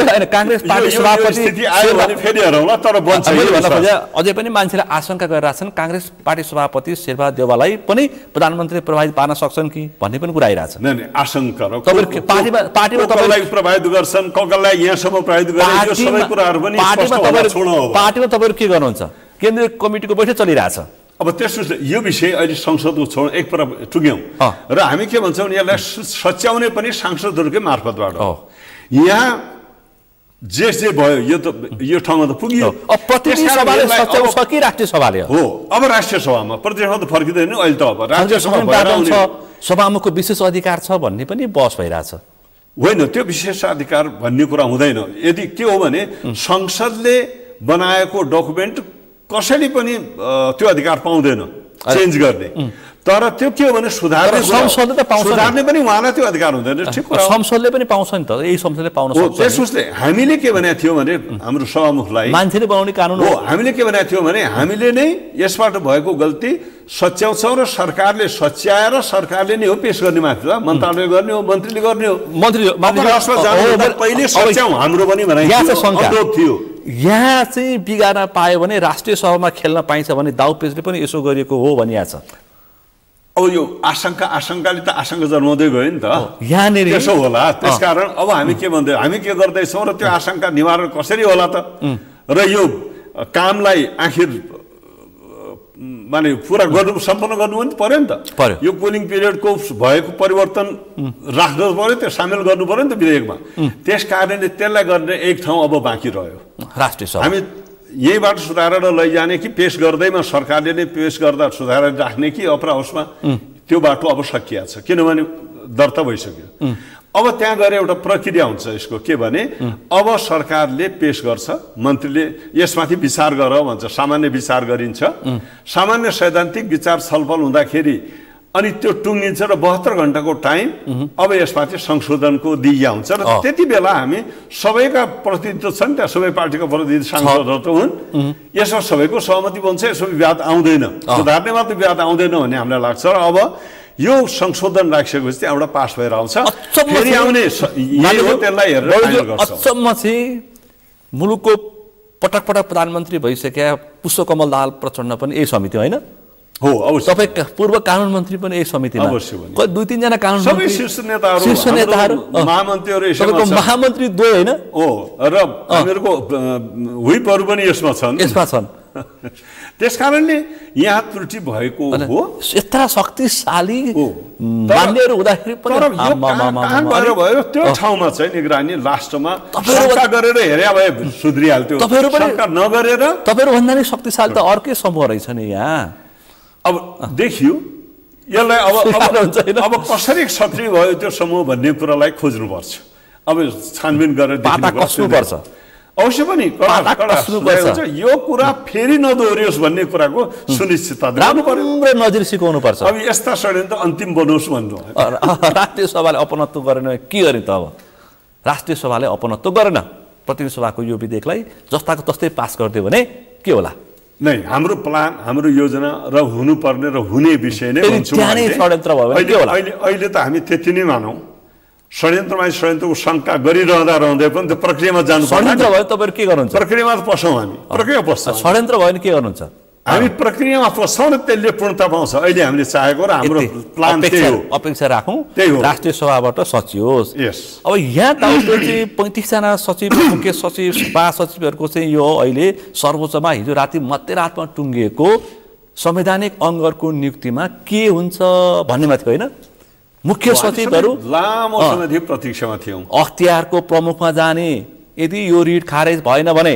हैन कांग्रेस पार्टी सभापति स्थिति आयो भने फेरि हराउला तर बन्छ अझै पनि मान्छेले आशंका गरिरहेछन् कांग्रेस पार्टी सभापति शेरबहादुर देउवालाई पनि प्रधानमन्त्रीले प्रभावित पार्न सक्छन् कि भन्ने पनि कुरा आइरहेछ हैन आशंका र पार्टीमा तपाईलाई प्रभावित गर्छन् ककललाई यहाँसम्म प्रभावित गर्ने यो सबै कुराहरु पनि स्पष्ट होला छोड्नु हो पार्टीमा तपाईहरु के गर्नुहुन्छ केन्द्रीय कमिटीको बैठक चलिरहेछ अब त्यसो यो विषय अहिले संसदको छोड एक प्रकार टुक्यौं र हामी के भन्छौं यसलाई सच्याउने पनि सांसदहरुकै मार्फतबाट यहाँ जे भयो यो ठाउँमा त पुग्यो। प्रतिनिधि सभाले सच्याउँछ कि राष्ट्रिय सभाले हो? अब राष्ट्रिय सभामा प्रतिनिधि सभा त फर्किँदैन अहिले त। अब राष्ट्रिय सभा सभामुखको विशेष अधिकार छ भन्ने पनि बहस भइरहेछ। होइन, त्यो विशेष अधिकार भन्ने कुरा हुँदैन। यदि के हो भने संसदले बनाएको डकुमेन्ट कसैले पनि त्यो अधिकार पाउँदैन चेन्ज गर्ने। तर त्यो के हो भने सुधार्ने पनि उहाँलाई त्यो अधिकार हुँदैन। ठिक कुरा, संसदले पनि पाउँछ नि त, यही संसदले पाउन सक्छ। त्यसोस्ले हामीले के भनेको थियो भने हाम्रो सभामुखलाई मान्छेले बनाउने कानुन हो। हामीले के भनेको थियो भने हामीले नै यसबाट भएको गल्ती सच्याउँछौँ र सरकारले सच्याएर सरकारले नै हो पेश गर्ने माथि ल, मन्त्रालयले गर्ने हो, मन्त्रीले गर्ने हो। पहिले सच्याउँ हाम्रो पनि अनुरोध थियो। यहाँ चाहिँ बिगार्न पायो भने राष्ट्रिय सभामा खेल्न पाइन्छ भने दाउ पेशले पनि यसो गरिएको हो भनिएको छ। अब यो आशंकाले त आशंका जन्माउँदै गयो नि त। यहाँनिर त्यसो होला। त्यसकारण अब हामी के भन्दै हामी के गर्दैछौँ र त्यो आशंका निवारण कसरी होला त? र यो कामलाई आखिर माने पुरा गर्नु सम्पन्न गर्नु पनि पर्यो नि त। यो कुलिङ पिरियडको भएको परिवर्तन राख्नु पर्यो, त्यो सामेल गर्नु पर्यो नि त विधेयकमा। त्यस कारणले त्यसलाई गर्ने एक ठाउँ अब बाँकी रह्यो राष्ट्रिय सभा। हामी यहीबाट सुधारेर लैजाने कि पेश गर्दैमा सरकारले नै पेश गर्दा सुधारेर राख्ने कि अपरा उसमा त्यो बाटो अब सकिएको छ, किनभने दर्ता भइसक्यो। अब त्यहाँ गएर एउटा प्रक्रिया हुन्छ यसको, के भने अब सरकारले पेश गर्छ, मन्त्रीले यसमाथि विचार गर भन्छ, सामान्य विचार गरिन्छ। सामान्य सैद्धान्तिक विचार छलफल हुँदाखेरि अनि त्यो टुङ्गिन्छ र 72 घण्टाको टाइम अब यसमाथि संशोधनको दिइया हुन्छ। र त्यति बेला हामी सबैका प्रतिनिधित्व छन्, त्यहाँ सबै पार्टीका प्रतिनिधि सांसदहरू त हुन्, यसमा सबैको सहमति बन्छ, यसमा विवाद आउँदैन, सुधार्नेमा त विवाद आउँदैन भन्ने हामीलाई लाग्छ। र अब यो संशोधन राखिसकेपछि त्यहाँबाट पास भएर आउँछ, फेरि आउने यही हो, त्यसलाई हेरेर फाइनल गर्छ। अचम्म चाहिँ मुलुकको पटक पटक प्रधानमन्त्री भइसक्या पुष्पकमल दाहाल प्रचण्ड पनि यही समिति होइन हो? अवश्य। तपाईँ पूर्व कानुन मन्त्री पनि यही समितिमा, अवश्य। 2-3 जना कानुन सबै शीर्ष नेताहरू महामन्त्रीहरू महामन्त्री 2 होइन हो, र हामीहरूको व्हिपहरू पनि यसमा छन्। त्यस कारणले यहाँ त्रुटि भएको हो। यत्रा शक्तिशाली मान्यहरू हुँदाखेरि पनि भयो त्यो ठाउँमा चाहिँ निगरानी लास्टमा शङ्का गरेर हेरे भए सुध्रिहाल्थ्यो, शङ्का नगरेर। तपाईँहरू भन्दा नि शक्तिशाली त अर्कै समूह रहेछ नि यहाँ। अब देखियो यसलाई अब कसरी सक्रिय भयो त्यो समूह भन्ने कुरालाई खोज्नुपर्छ। अब छानबिन गरेर कस्नुपर्छ अवश्य पनि यो कुरा फेरि नदोहोरियोस् भन्ने कुराको सुनिश्चितता नजिर सिकाउनु पर्छ। अब यस्ता षड्यन्त्र अन्तिम बनोस् भन्नु। राष्ट्रिय सभाले अपनत्व गरेन के गर्ने त? अब राष्ट्रिय सभाले अपनत्व गरेन, प्रतिनिधि सभाको यो विधेयकलाई जस्ताको तस्तै पास गरिदियो भने के होला? नै हाम्रो प्लान, हाम्रो योजना र हुनुपर्ने र हुने विषय नै षड्यन्त्र भयो भने के होला? अहिले त हामी त्यति नै मानौँ, षड्यन्त्रको शङ्का गरिरहँदा पनि त्यो प्रक्रियामा जानु पर्छ। षड्यन्त्र भयो तपाईँहरू के गर्नुहुन्छ? प्रक्रियामा पस्छौँ हामी, प्रक्रिया पस्छौँ। षड्यन्त्र भयो भने के गर्नुहुन्छ? हामी प्रक्रियामा पस्छौँ र त्यसले पूर्णता पाउँछ। अहिले हामीले चाहेको र हाम्रो प्लान त्यही हो, अपेक्षा राखौँ त्यही हो, राष्ट्रिय सभाबाट सचियोस्। यस। अब यहाँ चाहिँ 35 जना सचिव, मुख्य सचिव, महासचिवहरूको चाहिँ यो अहिले सर्वोच्चमा हिजो राति मध्यरातमा टुङ्गिएको संवैधानिक अङ्गहरूको नियुक्तिमा के हुन्छ भन्नेमा थियो होइन? मुख्य सचिवहरू लामो समयदेखि प्रतीक्षामा थियौँ। अख्तियारको प्रमुखमा जाने, यदि यो रिट खारेज भएन भने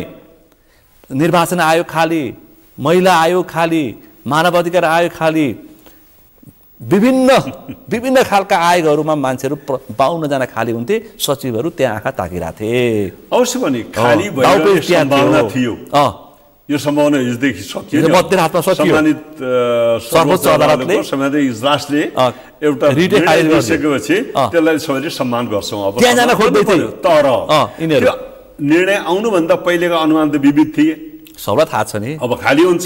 निर्वाचन आयोग खाली, महिला आयोग खाली, मानवाधिकार आयोग खाली, विभिन्न खालका आयोगहरूमा मान्छेहरू 52 जना खाली हुन्थे। सचिवहरू त्यहाँ आँखा ताकिरहेथे। अवश्य पनि खाली भइरहेको सम्भावना थियो। यो सम्भावना हिजोदेखि सकियो, मध्यरातमा सकियो। सम्मानित सर्वोच्च अदालतले सम्बन्धित इजलासले एउटा रिट गरिसकेपछि त्यसलाई सबैले सम्मान गर्छौँ। अब त्यहाँ जान खोज्दै थियो, तर निर्णय आउनुभन्दा पहिलेका अनुमान त विविध थिए, सबलाई थाहा छ नि। अब खाली हुन्छ,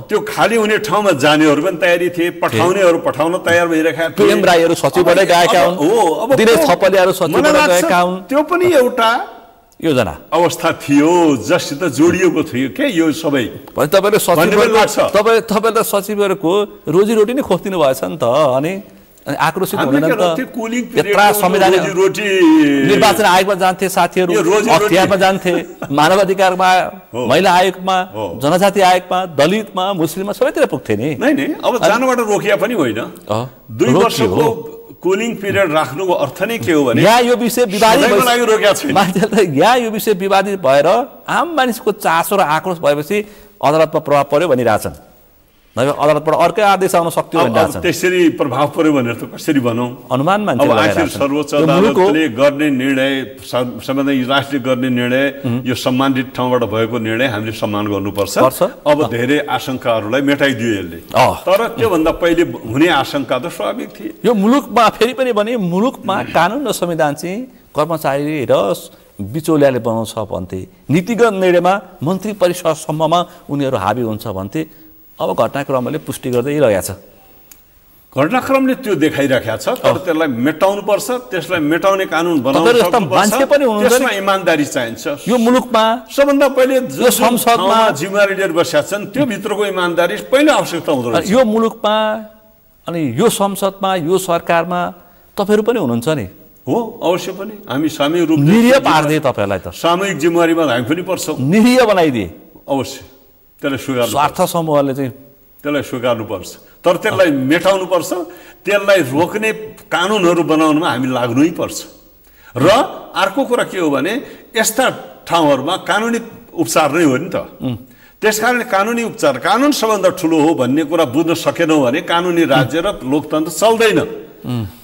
त्यो खाली हुने ठाउँमा जानेहरू पनि तयारी थिए, पठाउनेहरू पठाउन तयार भइरहेका थिए। प्रेम राईहरू सचिवबाटै गएका हुन्, दिनेश थपलियाहरू सचिवबाट गएका हुन्। त्यो पनि एउटा योजना अवस्था थियो जससित जोडिएको थियो के यो सबै। तपाईँले सचिवहरूको रोजीरोटी नै खोजिदिनु भएछ नि त, अनि आक्रोशित हुँदैन त? यत्रा संवैधानिक निर्वाचन आयोगमा जान्थे साथीहरू, अख्तियारमा जान्थे, मानवाधिकारमा, महिला आयोगमा, जनजाति आयोगमा, दलितमा, मुस्लिममा सबैतिर पुग्थे नि। अब जानबाट रोकिया पनि होइन। 2 वर्षको कुलिङ पिरियड राख्नुको अर्थ नै के हो भने यहाँ यो विषय विवादित रोकेको छैन। मान्छेले यहाँ यो विषय विवादित भएर आम मानिसको चासो र आक्रोश भएपछि अदालतमा प्रभाव पर्यो भनिरहेछन्। नभए अदालतबाट अर्कै आदेश आउन सक्थ्यो भनिरहेछन्। त्यसरी प्रभाव पर्यो भनेर त कसरी भनौँ? अनुमान मान्छे आखिर सर्वोच्च अदालतले गर्ने निर्णय सबैभन्दा राष्ट्रिय गर्ने निर्णय यो सम्मानित ठाउँबाट भएको निर्णय हामीले सम्मान गर्नुपर्छ। अब धेरै आशंकाहरूलाई मेटाइदियो यसले। तर त्योभन्दा पहिले हुने आशंका त स्वाभाविक थिए। यो मुलुकमा फेरि पनि भने मुलुकमा कानुन र संविधान चाहिँ कर्मचारी र बिचौलियाले बनाउँछ भन्थे। नीतिगत निर्णयमा मन्त्री परिषदसम्ममा उनीहरू हाबी हुन्छ भन्थे। अब घटनाक्रमले पुष्टि गर्दै रहेको छ। घटनाक्रमले त्यो देखाइराखेको छ। तर त्यसलाई मेटाउनुपर्छ। त्यसलाई मेटाउने कानुन बनाउनु मान्छे पनि हुनुहुन्छ। त्यसमा इमानदारी चाहिन्छ। यो मुलुकमा सबभन्दा पहिले यो संसदमा जिम्मेवारी लिएर बसेका छन् त्यो भित्रको इमानदारी पहिलो आवश्यकता हुँदो रहेछ। यो मुलुकमा अनि यो संसदमा यो सरकारमा तपाईँहरू पनि हुनुहुन्छ नि? हो, अवश्य पनि। हामी सामूहिक रूपमा निरीह पार्दिए तपाईँहरूलाई त। सामूहिक जिम्मेवारीमा हामी पनि पर्छौँ। निरीह बनाइदिए अवश्य। त्यसलाई स्वीकार स्वार्थ समूहले चाहिँ त्यसलाई स्वीकार्नुपर्छ। तर त्यसलाई मेटाउनुपर्छ। त्यसलाई रोक्ने कानुनहरू बनाउनुमा हामी लाग्नै पर्छ। र अर्को कुरा के हो भने यस्ता ठाउँहरूमा कानुनी उपचार नै हो नि त। त्यसकारण कानुनी उपचार कानुन सबभन्दा ठुलो हो भन्ने कुरा बुझ्न सकेनौँ भने कानुनी राज्य र लोकतन्त्र चल्दैन।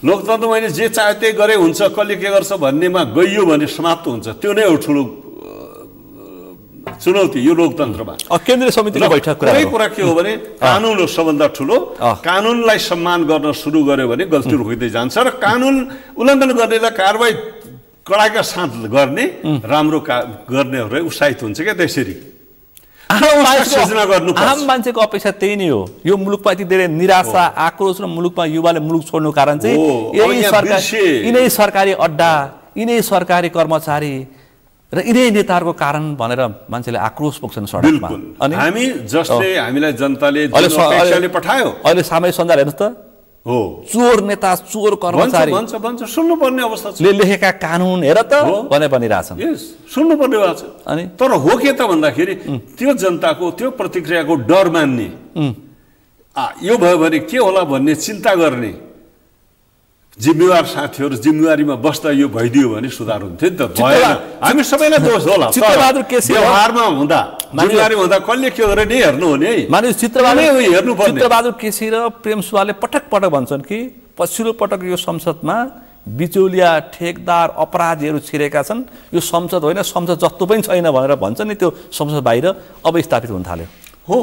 लोकतन्त्र मैले जे चाहे त्यही गरे हुन्छ, कसले के गर्छ भन्नेमा गइयो भने समाप्त हुन्छ। त्यो नै हो ठुलो चुनौती यो लोकतन्त्रमा। केन्द्रीय समितिको बैठक कुरा के हो भने कानुन हो सबभन्दा ठुलो। कानुनलाई सम्मान गर्न सुरु गर्यो भने गल्ती रोकिँदै जान्छ र कानुन उल्लङ्घन गर्नेलाई कारबाही कडाइका साथ गर्ने राम्रो गर्नेहरूलाई उत्साहित हुन्छ क्या। त्यसरी आम मान्छेको अपेक्षा त्यही नै हो। यो मुलुकमा यति धेरै निराशा आक्रोश र मुलुकमा युवाले मुलुक छोड्नु कारण चाहिँ यिनै सरकारी अड्डा, यिनै सरकारी कर्मचारी र यिनै नेताहरूको कारण भनेर मान्छेले आक्रोश पोख्छन् सडकमा। अनि हामी जसले हामीलाई जनताले पठायो अहिले सामाजिक सञ्जाल हेर्नुहोस् त। हो, चोर नेता चोर कर्मचारी भन्छ सुन्नुपर्ने अवस्था छ। लेखेका कानुन हेर त भने भनिरहेछन्। सुन्नुपर्ने भएको छ। अनि तर हो के त भन्दाखेरि त्यो जनताको त्यो प्रतिक्रियाको डर मान्ने, यो भयो भने के होला भन्ने चिन्ता गर्ने जिम्मेवार साथीहरू जिम्मेवारीमा बस्दा यो भइदियो भने सुधार हुन्थ्यो नि त। भएन। हामी सबैलाई दोष होला। व्यवहारमा हुँदा जिम्मेवारी हुँदा कसले के गरे नै हेर्नु हो नि। चित्रबहादुर केसी र प्रेम सुवालले पटक पटक भन्छन् कि पछिल्लो पटक यो संसदमा बिचौलिया ठेकदार अपराधीहरू छिरेका छन्। यो संसद होइन, संसद जस्तो पनि छैन भनेर भन्छन् नि। त्यो संसद बाहिर अब स्थापित हुन थाल्यो। हो,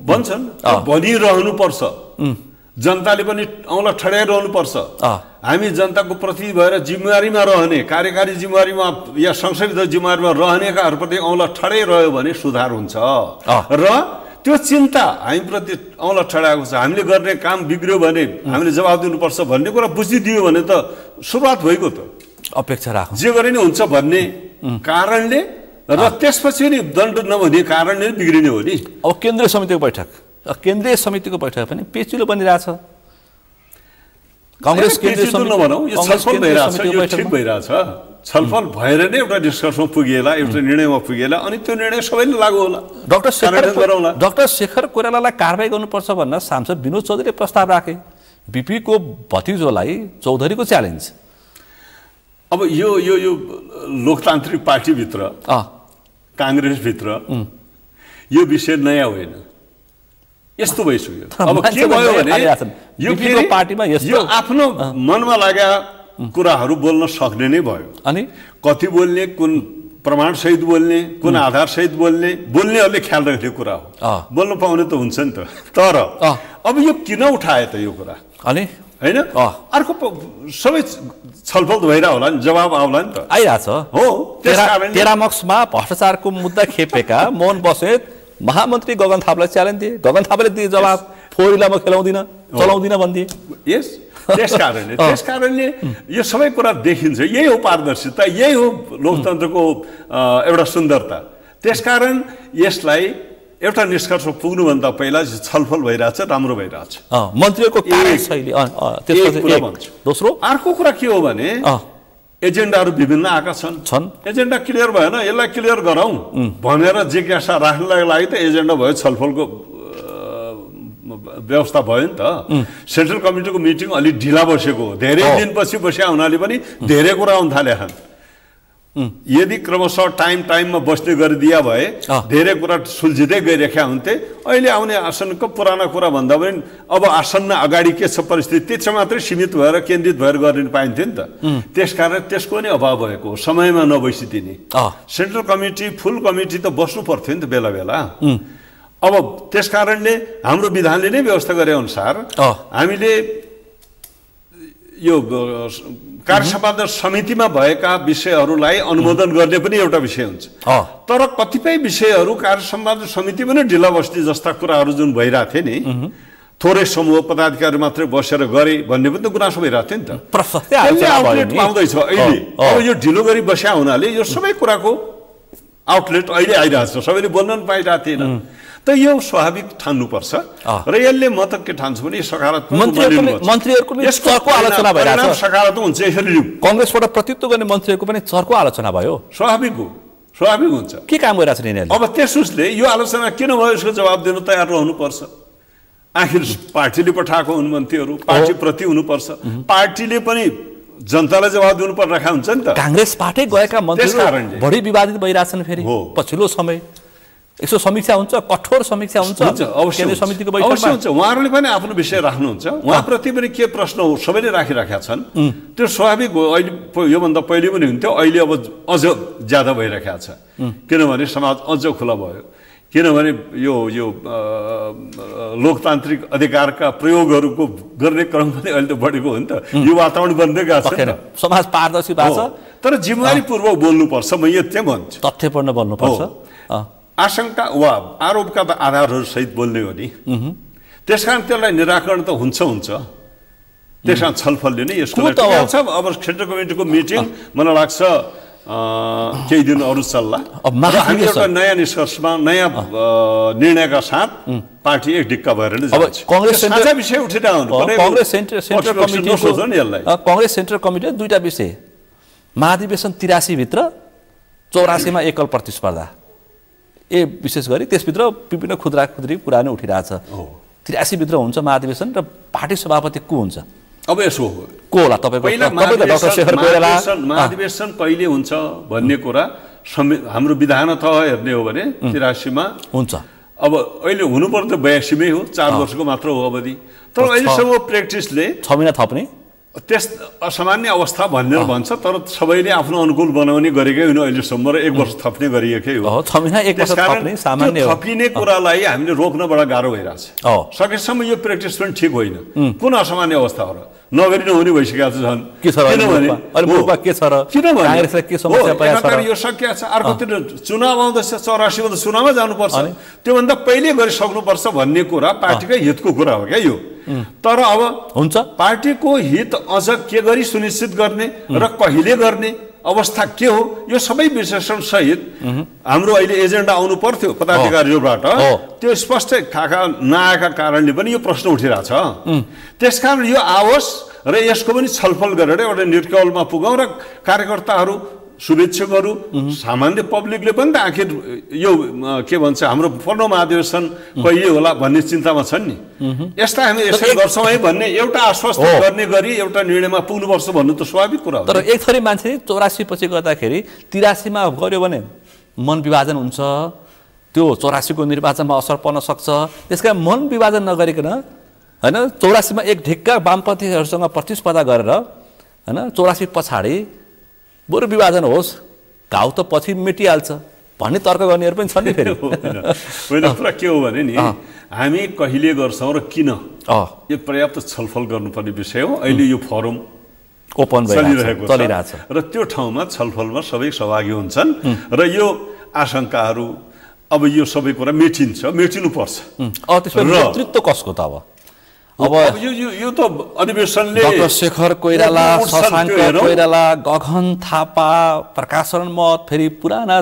भन्छन्। भनिरहनु पर्छ। जनताले पनि औँला ठड्याइरहनुपर्छ। हामी जनताको प्रतिनिधि भएर जिम्मेवारीमा रहने, कार्यकारी जिम्मेवारीमा या संसदीय जिम्मेवारीमा रहनेकाहरूप्रति औँला ठड्याइरह्यो भने सुधार हुन्छ। र त्यो चिन्ता हामीप्रति औँला ठड्याएको छ। हामीले गर्ने काम बिग्रियो भने हामीले जवाब दिनुपर्छ भन्ने कुरा बुझिदियो भने त सुरुवात भइगयो त। अपेक्षा राख जे गरे नि हुन्छ भन्ने कारणले र त्यसपछि नि दण्ड नहुने कारणले बिग्रिने हो नि। अब केन्द्रीय समितिको बैठक पनि पेचिलो बनिरहेछ। कांग्रेस केन्द्रीय समिति नभनौँ, यो छलफल भइरहेछ, यो ठिक भइरहेछ। छलफल भएर नै एउटा डिस्कसनमा पुगेला, एउटा निर्णयमा पुगेला, अनि त्यो निर्णय सबैले लागू होला। डाक्टर शेखर कोइरालालाई कारबाही गर्नुपर्छ भन्न सांसद विनोद चौधरीले प्रस्ताव राखे। बीपीको भतिजोलाई चौधरीको च्यालेन्ज। अब यो यो यो लोकतान्त्रिक पार्टीभित्र काङ्ग्रेसभित्र यो विषय नयाँ होइन। यस्तो भइसक्यो। अब के भयो भने यो फेरि पार्टीमा यो आफ्नो मनमा लागेका कुराहरू बोल्न सक्ने नै भयो। अनि कति बोल्ने, कुन प्रमाण सहित बोल्ने, कुन आधार सहित बोल्नेहरूले ख्याल राख्ने कुरा हो। बोल्न पाउने त हुन्छ नि त। तर अब यो किन उठाए त यो कुरा? अनि हैन, अर्को सबै छलफल भइरह होला नि, जवाब आउला नि त। आइरहेछ। हो, त्यसकारण तेरामक्समा भ्रष्टाचारको मुद्दा खेपेका मोहन बस्नेत महामन्त्री गगन थापालाई च्यालेन्ज दिए। गगन थापाले दिए जवाब, फोहोरीलाई म चलाउँदिन भनिदिए। त्यसकारणले यो सबै कुरा देखिन्छ। यही हो पारदर्शिता, यही हो लोकतन्त्रको एउटा सुन्दरता। त्यसकारण यसलाई एउटा निष्कर्ष पुग्नुभन्दा पहिला छलफल भइरहेछ, राम्रो भइरहेछ। मन्त्रीहरूको कार्यशैली दोस्रो। अर्को कुरा के हो भने एजेन्डाहरू विभिन्न आएका छन्। एजेन्डा क्लियर भएन, यसलाई क्लियर गरौँ भनेर जिज्ञासा राख्नलाई लागि त एजेन्डा भयो, छलफलको व्यवस्था भयो नि त। सेन्ट्रल कमिटीको मिटिङ अलि ढिला बसेको, धेरै दिनपछि बस्या हुनाले पनि धेरै कुरा आउन थाले छन्। यदि क्रमशः टाइममा बस्ने गरिदिया भए धेरै कुरा सुल्झिँदै गइरहेका हुन्थे। अहिले आउने आसनको पुराना कुरा भन्दा पनि अब आसन्न अगाडि के छ परिस्थिति त्यति मात्रै सीमित भएर केन्द्रित भएर गर्न पाइन्थ्यो नि त। त्यसकारण त्यसको पनि अभाव भएको हो, समयमा नबसिदिने। सेन्ट्रल कमिटी फुल कमिटी त बस्नु पर्थ्यो नि त बेला बेला। अब त्यसकारणले हाम्रो विधानले नै व्यवस्था गरे अनुसार हामीले यो कार्य सम्पादन समितिमा भएका विषयहरूलाई अनुमोदन गर्ने पनि एउटा विषय हुन्छ। तर कतिपय विषयहरू कार्य सम्पादन समिति पनि ढिला बस्ने जस्ता कुराहरू जुन भइरहेको थियो नि, थोरै समूह पदाधिकारी मात्रै बसेर गरे भन्ने पनि त गुनासो भइरहेको थियो नि त। आउटलेट पाउँदैछ अहिले। अब यो ढिलो गरी बस्या हुनाले यो सबै कुराको आउटलेट अहिले आइरहेको छ, सबैले बोल्न पनि पाइरहेको थिएन। त यो स्वाभाविक ठान्नुपर्छ र यसले म त के ठान्छु भने सकारात्मक मन्त्रीहरूको चर्को आलोचना भइरहेको छ। सकारात्मक हुन्छ यसरी लिऊ। कांग्रेसबाट प्रतित्व गर्ने मन्त्रीहरूको पनि चर्को आलोचना भयो। स्वाभाविक हो, स्वाभाविक हुन्छ। के काम गरिरहेछ यिनीहरूले? अब त्यसले यो आलोचना किन भयो यसको जवाब दिनु तयार रहनुपर्छ। आखिर पार्टीले पठाएको हुन् मन्त्रीहरू, पार्टीप्रति हुनुपर्छ। पार्टीले पनि जनतालाई जवाब दिनु परिरहेका हुन्छ नि त। कांग्रेसबाटै गएका मन्त्रीहरू बढी विवादित भइरहेछन् फेरि पछिल्लो समय। यसो समीक्षा हुन्छ, कठोर समीक्षा हुन्छ केन्द्रीय समितिको बैठकमा। अवश्य हुन्छ। उहाँहरूले पनि आफ्नो विषय राख्नुहुन्छ, उहाँप्रति पनि के प्रश्न हो सबैले राखिराखेका छन्। त्यो स्वाभाविक हो। अहिले योभन्दा पहिले पनि हुन्थ्यो, अहिले अब अझ ज्यादा भइरहेको छ। किनभने समाज अझ खुला भयो। किनभने यो लोकतान्त्रिक अधिकारका प्रयोगहरूको गर्ने क्रम पनि अहिले त बढेको हो नि त। यो वातावरण बन्दै गएको छ, समाज पारदर्शी भएको छ। तर जिम्मेवारीपूर्वक बोल्नुपर्छ, म यो त्यही भन्छु। तथ्यपूर्ण बोल्नुपर्छ। आशंका वा आरोपका आधारहरू सहित बोल्ने हो नि। त्यसकारण त्यसलाई निराकरण त हुन्छ। त्यसकारण छलफलले नै यसको अब सेन्ट्रल कमिटीको मिटिङ मलाई लाग्छ केही दिन अरू चल्ला। हामी एउटा नयाँ निष्कर्षमा नयाँ निर्णयका साथ पार्टी एक ढिक्का भएर नै जान्छ। साझा विषय उठेर आउनु पर्ने। कांग्रेस सेन्ट्रल कमिटीले दुईटा विषय, महाधिवेशन 83 भित्र 84 मा एकल प्रतिस्पर्धा, विशेष गरी त्यसभित्र विभिन्न खुद्रा खुद्री कुरा नै उठिरहेछ। 83 भित्र हुन्छ महाधिवेशन र पार्टी सभापति को हुन्छ? अब यसो को होला तपाईको? डाक्टर शेखर कोइराला। महाधिवेशन कहिले हुन्छ भन्ने कुरा हाम्रो विधान त हेर्ने हो भने 83 मा हुन्छ। अब अहिले हुनुपर्छ 82 मै हो, 4 वर्षको मात्र हो अवधि। तर अहिलेसम्म प्र्याक्टिसले 6 महिना थप्ने त्यस असामान्य अवस्था भनेर भन्छ। तर सबैले आफ्नो अनुकूल बनाउने गरेकै होइन अहिलेसम्म, र 1 वर्ष थप्ने गरिएकै हो। 6 महिना 1 वर्ष थप्ने सामान्य हो। थपिने कुरालाई हामीले रोक्न बडा गाह्रो भइरहेछ। सकेसम्म यो प्र्याक्टिस पनि ठिक होइन। कुन असामान्य अवस्था हो र नगरी नहुने भइसकेको छन्। किनभने के छ र कांग्रेसलाई के समस्या परेको छ? यो सकिया छ। अर्कोतिर चुनाव आउँदैछ, 84 मा त चुनावमा जानुपर्छ। त्योभन्दा पहिले गरिसक्नुपर्छ भन्ने कुरा पार्टीकै हितको कुरा हो क्या यो। तर अब हुन्छ पार्टीको हित अझ के गरी सुनिश्चित गर्ने र कहिले गर्ने अवस्था के हो, यो सबै विश्लेषण सहित हाम्रो अहिले एजेन्डा आउनु पर्थ्यो पदाधिकारीहरूबाट। त्यो स्पष्ट खाका नआएका कारणले पनि यो प्रश्न उठिरहेछ। त्यसकारण यो आओस् र यसको पनि छलफल गरेर एउटा निर्कलमा पुगौँ र कार्यकर्ताहरू, शुभेच्छुकहरू, सामान्य पब्लिकले पनि त आखिर यो के भन्छ हाम्रो 15औं महाधिवेशन कहिले होला भन्ने चिन्तामा छन् नि। यस्ता हामी यसरी गर्छौँ है भन्ने एउटा आश्वस्त गर्ने गरी एउटा निर्णयमा पुग्नुपर्छ भन्नु त स्वाभाविक कुरा हो। तर एक थरी मान्छे 84 पछि गर्दाखेरि 83 मा गर्यो भने मन विभाजन हुन्छ, त्यो 84 को निर्वाचनमा असर पर्न सक्छ। त्यसकारण मन विभाजन नगरिकन हैन 84 मा एक ढिक्का वामपन्थीहरूसँग प्रतिस्पर्धा गरेर हैन 84 पछाडि बरु विभाजन होस्, घाउ त पछि मेटिहाल्छ भन्ने तर्क गर्नेहरू पनि छन् नि फेरि। होइन, कुरा के हो भने नि हामी कहिले गर्छौँ र किन, यो पर्याप्त छलफल गर्नुपर्ने विषय हो। अहिले यो फोरम ओपन चलिरहेको छ र त्यो ठाउँमा छलफलमा सबै सहभागी हुन्छन् र यो आशंकाहरू अब यो सबै कुरा मेटिनुपर्छ। त्यसमा नेतृत्व कसको त अब यो त अधिवेशनले डाक्टर शेखर कोइराला, शशाङ्क कोइराला, गगन थापा, प्रकाशन मत, फेरि पुराना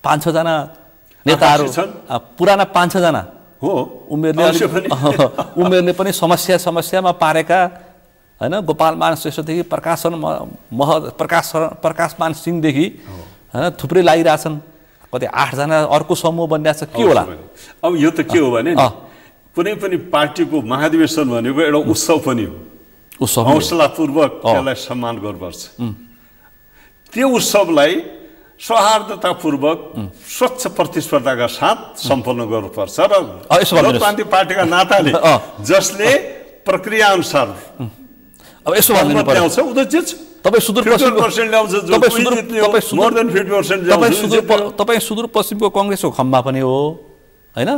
5-6 जना नेताहरू, पुराना 5-6 जना हो उमेरले पनि समस्यामा पारेका हैन, गोपाल मान श्रेष्ठदेखि प्रकाशमान सिंहदेखि हैन थुप्रै लागिरहेछन्। कतै 8 जना अर्को समूह बनिरहेछ, के होला? अब यो त के हो भने कुनै पनि पार्टीको महाधिवेशन भनेको एउटा उत्सव पनि हो, हौसलापूर्वक त्यसलाई सम्मान गर्नुपर्छ। त्यो उत्सवलाई सौहार्दतापूर्वक स्वच्छ प्रतिस्पर्धाका साथ सम्पन्न गर्नुपर्छ र लोकतान्त्रिक पार्टीका नाताले जसले प्रक्रिया अनुसार अब यसो भन्नु पर्यो उ त जित्छ। तपाईँ सुदूरपश्चिम ल्याउँछ, मोर देन 50% ल्याउँछ। तपाईँ सुदूरपश्चिमको कङ्ग्रेसको खम्बा पनि हो हैन?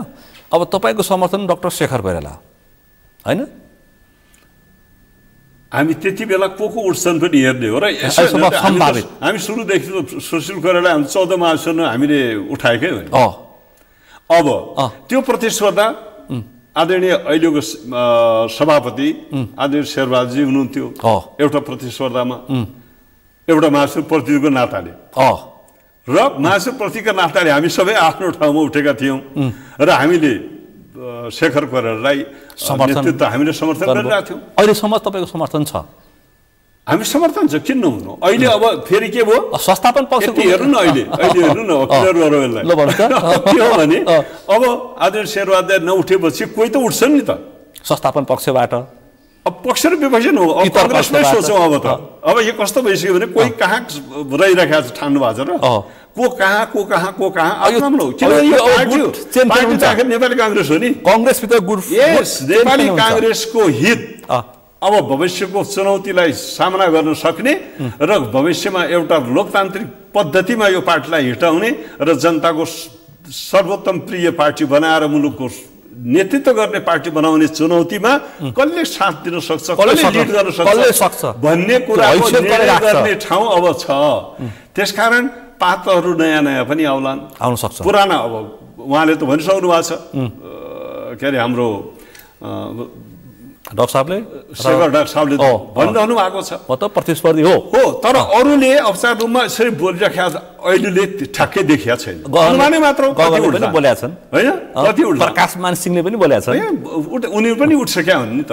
अब तपाईँको समर्थन डाक्टर शेखर कोइराला हैन? हामी त्यति बेला को उठ्छन् पनि हेर्ने हो र हामी सुरुदेखि सुशील कोइराला हामी 14 महासन हामीले उठाएकै हो नि। अब त्यो प्रतिस्पर्धा आदरणीय अहिलेको सभापति आदरणीय शेरबहादुरजी हुनुहुन्थ्यो एउटा प्रतिस्पर्धामा, एउटा महासचिव प्रतिनिधिको नाताले र महासचिव प्रतिका नाताले हामी सबै आफ्नो ठाउँमा उठेका थियौँ र हामीले शेखर कोइरालालाई नेतृत्व हामीले समर्थन गरिरहेका थियौँ। अहिलेसम्म तपाईँको समर्थन छ? हामी समर्थन छ, किन नहुनु? अहिले अब फेरि के भयो, संस्थापन पक्षको हेर्नु न, अहिले हेर्नु न क्लियर गरौँ यसलाई। के हो भने अब आदरणीय शेरबहादुर नउठेपछि कोही त उठ्छ नि त संस्थापन पक्षबाट। अब पक्ष र विपक्ष न हो, अब कांग्रेसमै सोचौँ अब त। अब यो कस्तो भइसक्यो भने कोही कहाँ रहिरहेको छ ठान्नु भएको छ र को कहाँ नेपाली कांग्रेस हो नि। कांग्रेसभित्र नेपाली कांग्रेसको हित अब भविष्यको चुनौतीलाई सामना गर्न सक्ने र भविष्यमा एउटा लोकतान्त्रिक पद्धतिमा यो पार्टीलाई हिटाउने र जनताको सर्वोत्तम प्रिय पार्टी बनाएर मुलुकको नेतृत्व गर्ने पार्टी बनाउने चुनौतीमा कसले साथ दिन सक्छ, कसले लिड गर्न सक्छ भन्ने कुराको निर्णय गर्ने ठाउँ अब छ। त्यसकारण पात्रहरू नयाँ पनि आउन सक्छ। पुराना अब उहाँले त भनिसक्नु भएको छ, के अरे हाम्रो डाक्टर साहबले भनिरहनु भएको छ म त प्रतिस्पर्धी हो। तर अरूले औपचारिक रूपमा यसरी बोलिराखेका अहिलेले ठ्याक्कै देखिया छैन। अनुमानै मात्र पनि बोलेका छन् हैन, कति उठ्छ। प्रकाशमान सिंहले पनि बोलेका छन्, उनीहरू पनि उठिसकेका हुन् नि त,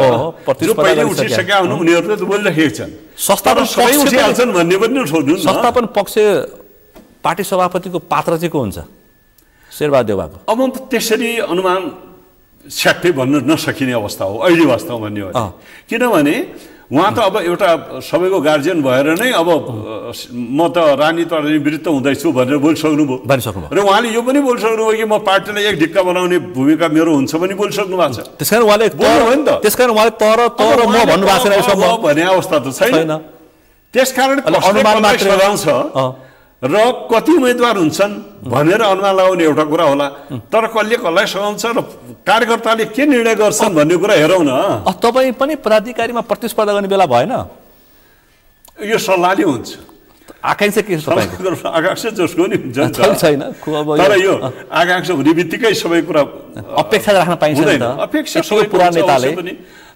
जो पहिले उठिसकेका हुन् उनीहरूले त बोलिराखेका छन्। संस्थापन सबै उठिहाल्छन् भन्ने पनि छोड्नु न। संस्थापन पक्ष पार्टी सभापतिको पात्र चाहिँ को हुन्छ? शेरबहादुर देउवाको। अब त्यसरी अनुमान स्याट्टै भन्न नसकिने अवस्था हो अहिले वास्तव भन्ने हो, किनभने उहाँ त अब एउटा सबैको गार्जियन भएर नै अब म त राजनीतिबाट विरुद्ध हुँदैछु भनेर बोलिसक्नुभयो र उहाँले यो पनि बोलिसक्नुभयो कि म पार्टीलाई एक ढिक्का बनाउने भूमिका मेरो हुन्छ पनि बोलिसक्नु भएको छ। त्यसकारण उहाँले तर म भन्नु भएको छैन भन्ने अवस्था त छैन। त्यसकारण अनुमान मात्र लगाउँछ र कति उम्मेदवार हुन्छन् भनेर अनुमान लगाउने एउटा कुरा होला, तर कसलाई सघाउँछ र कार्यकर्ताले के निर्णय गर्छन् भन्ने कुरा हेरौँ न। तपाईँ पनि पदाधिकारीमा प्रतिस्पर्धा गर्ने बेला भएन? यो सल्लाहले हुन्छ। आकांक्षा के छ तपाईँको? आकांक्षा जसको नि हुन्छ छैन, तर यो आकांक्षा हुने बित्तिकै सबै कुरा अपेक्षा राख्न पाइन्छ नि त। अपेक्षा सबै पुरानो नेताले पनि,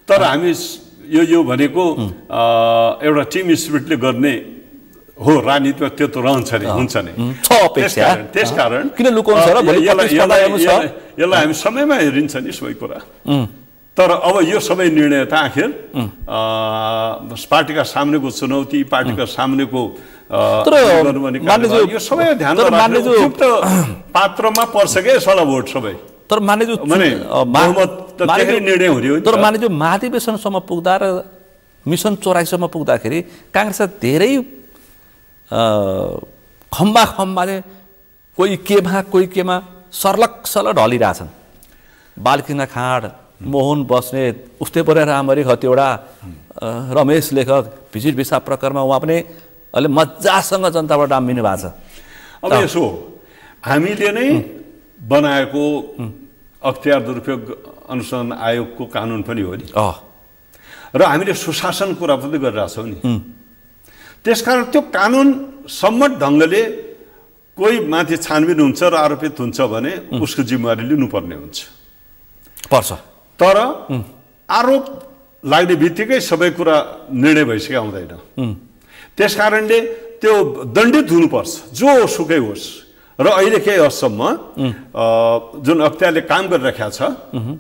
तर हामी यो भनेको एउटा टिम स्पिरिटले गर्ने हो, राजनीतिमा त्यो त रहन्छ नि, हुन्छ नि। त्यसकारण किन लुकाउँछ र यसलाई हामी समयमा हेरिन्छ नि सबै कुरा। तर अब यो सबै निर्णय त आखिर पार्टीका सामनेको चुनौती, पार्टीका सामनेको यो सबै ध्यान उपयुक्त पात्रमा पर्छ क्या यसलाई भोट सबै। तर मानेजु निर्णय हुने हो। तर मानेजु महाधिवेशनसम्म पुग्दा र मिसन 84सम्म पुग्दाखेरि कांग्रेसका धेरै खम्बाले कोही केमा सर्लक ढलिरहेछन्। बालकृष्ण खाँड, मोहन बस्नेत, उस्तै परेर रामहरि खतिवडा, रमेश लेखक, भिजिट भिसा प्रकरणमा उहाँ पनि अहिले मजासँग जनताबाट डाम्बिनु भएको छ। अब यसो हामीले नै बनाएको अख्तियार दुरुपयोग अनुसन्धान आयोगको कानुन पनि हो नि, र हामीले सुशासन कुरा पनि गरिरहेछौँ नि। त्यसकारण त्यो कानुन सम्मत ढङ्गले कोही माथि छानबिन हुन्छ र आरोपित हुन्छ भने उसको जिम्मेवारी लिनुपर्ने पर्छ। तर आरोप लाग्ने बित्तिकै सबै कुरा निर्णय भइसकेका हुँदैन। त्यसकारणले त्यो दण्डित हुनुपर्छ जोसुकै होस्। र अहिले केही हदसम्म जुन अख्तियारले काम गरिरहेको छ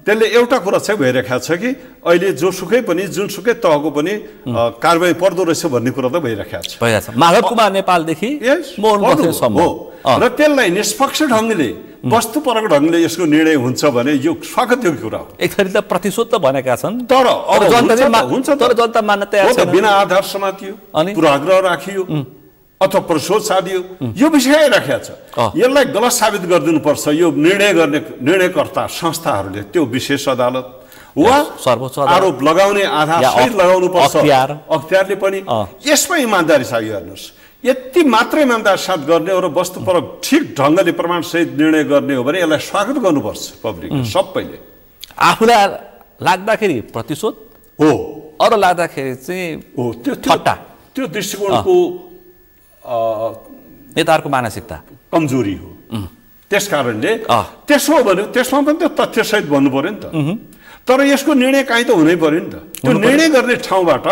त्यसले एउटा कुरा चाहिँ भइरहेको छ कि अहिले जोसुकै पनि जुनसुकै तहको पनि कारबाही पर्दो रहेछ भन्ने कुरा त भइरहेको छ। माधव कुमार नेपालदेखि मोहन बस्नेतसम्म र त्यसलाई निष्पक्ष ढङ्गले वस्तुपरक ढङ्गले यसको निर्णय हुन्छ भने यो स्वागतयोग्य कुरा हो। एक थरी त प्रतिशोध त भनेका छन्, तर अब हुन्छ तर जनता मान्न तयार छैन। बिना आधार समातियो, पूर्वाग्रह राखियो अथवा प्रतिशोध साधियो, यो विषय आइराखेको छ। यसलाई गलत साबित गरिदिनुपर्छ यो निर्णयकर्ता संस्थाहरूले, त्यो विशेष अदालत वा सर्वोच्च आरोप लगाउने आधार सहित लगाउनु पर्छ अख्तियारले पनि। यसमा इमान्दारी साथ हेर्नुहोस्, यति मात्रै इमान्दारी साथ गर्ने हो र वस्तुपरक ठिक ढङ्गले प्रमाण सहित निर्णय गर्ने हो भने यसलाई स्वागत गर्नुपर्छ पब्लिकले सबैले। आफूलाई लाग्दाखेरि प्रतिशोध हो, अरू लाग्दाखेरि चाहिँ हो, त्यो दृष्टिकोणको नेताहरूको मानसिकता कमजोरी हो। त्यसकारणले त्यसो हो भने त्यसमा पनि त तथ्यसहित भन्नु पर्यो नि त। तर यसको निर्णय काहीँ त हुनै पर्यो नि त। त्यो निर्णय गर्ने ठाउँबाट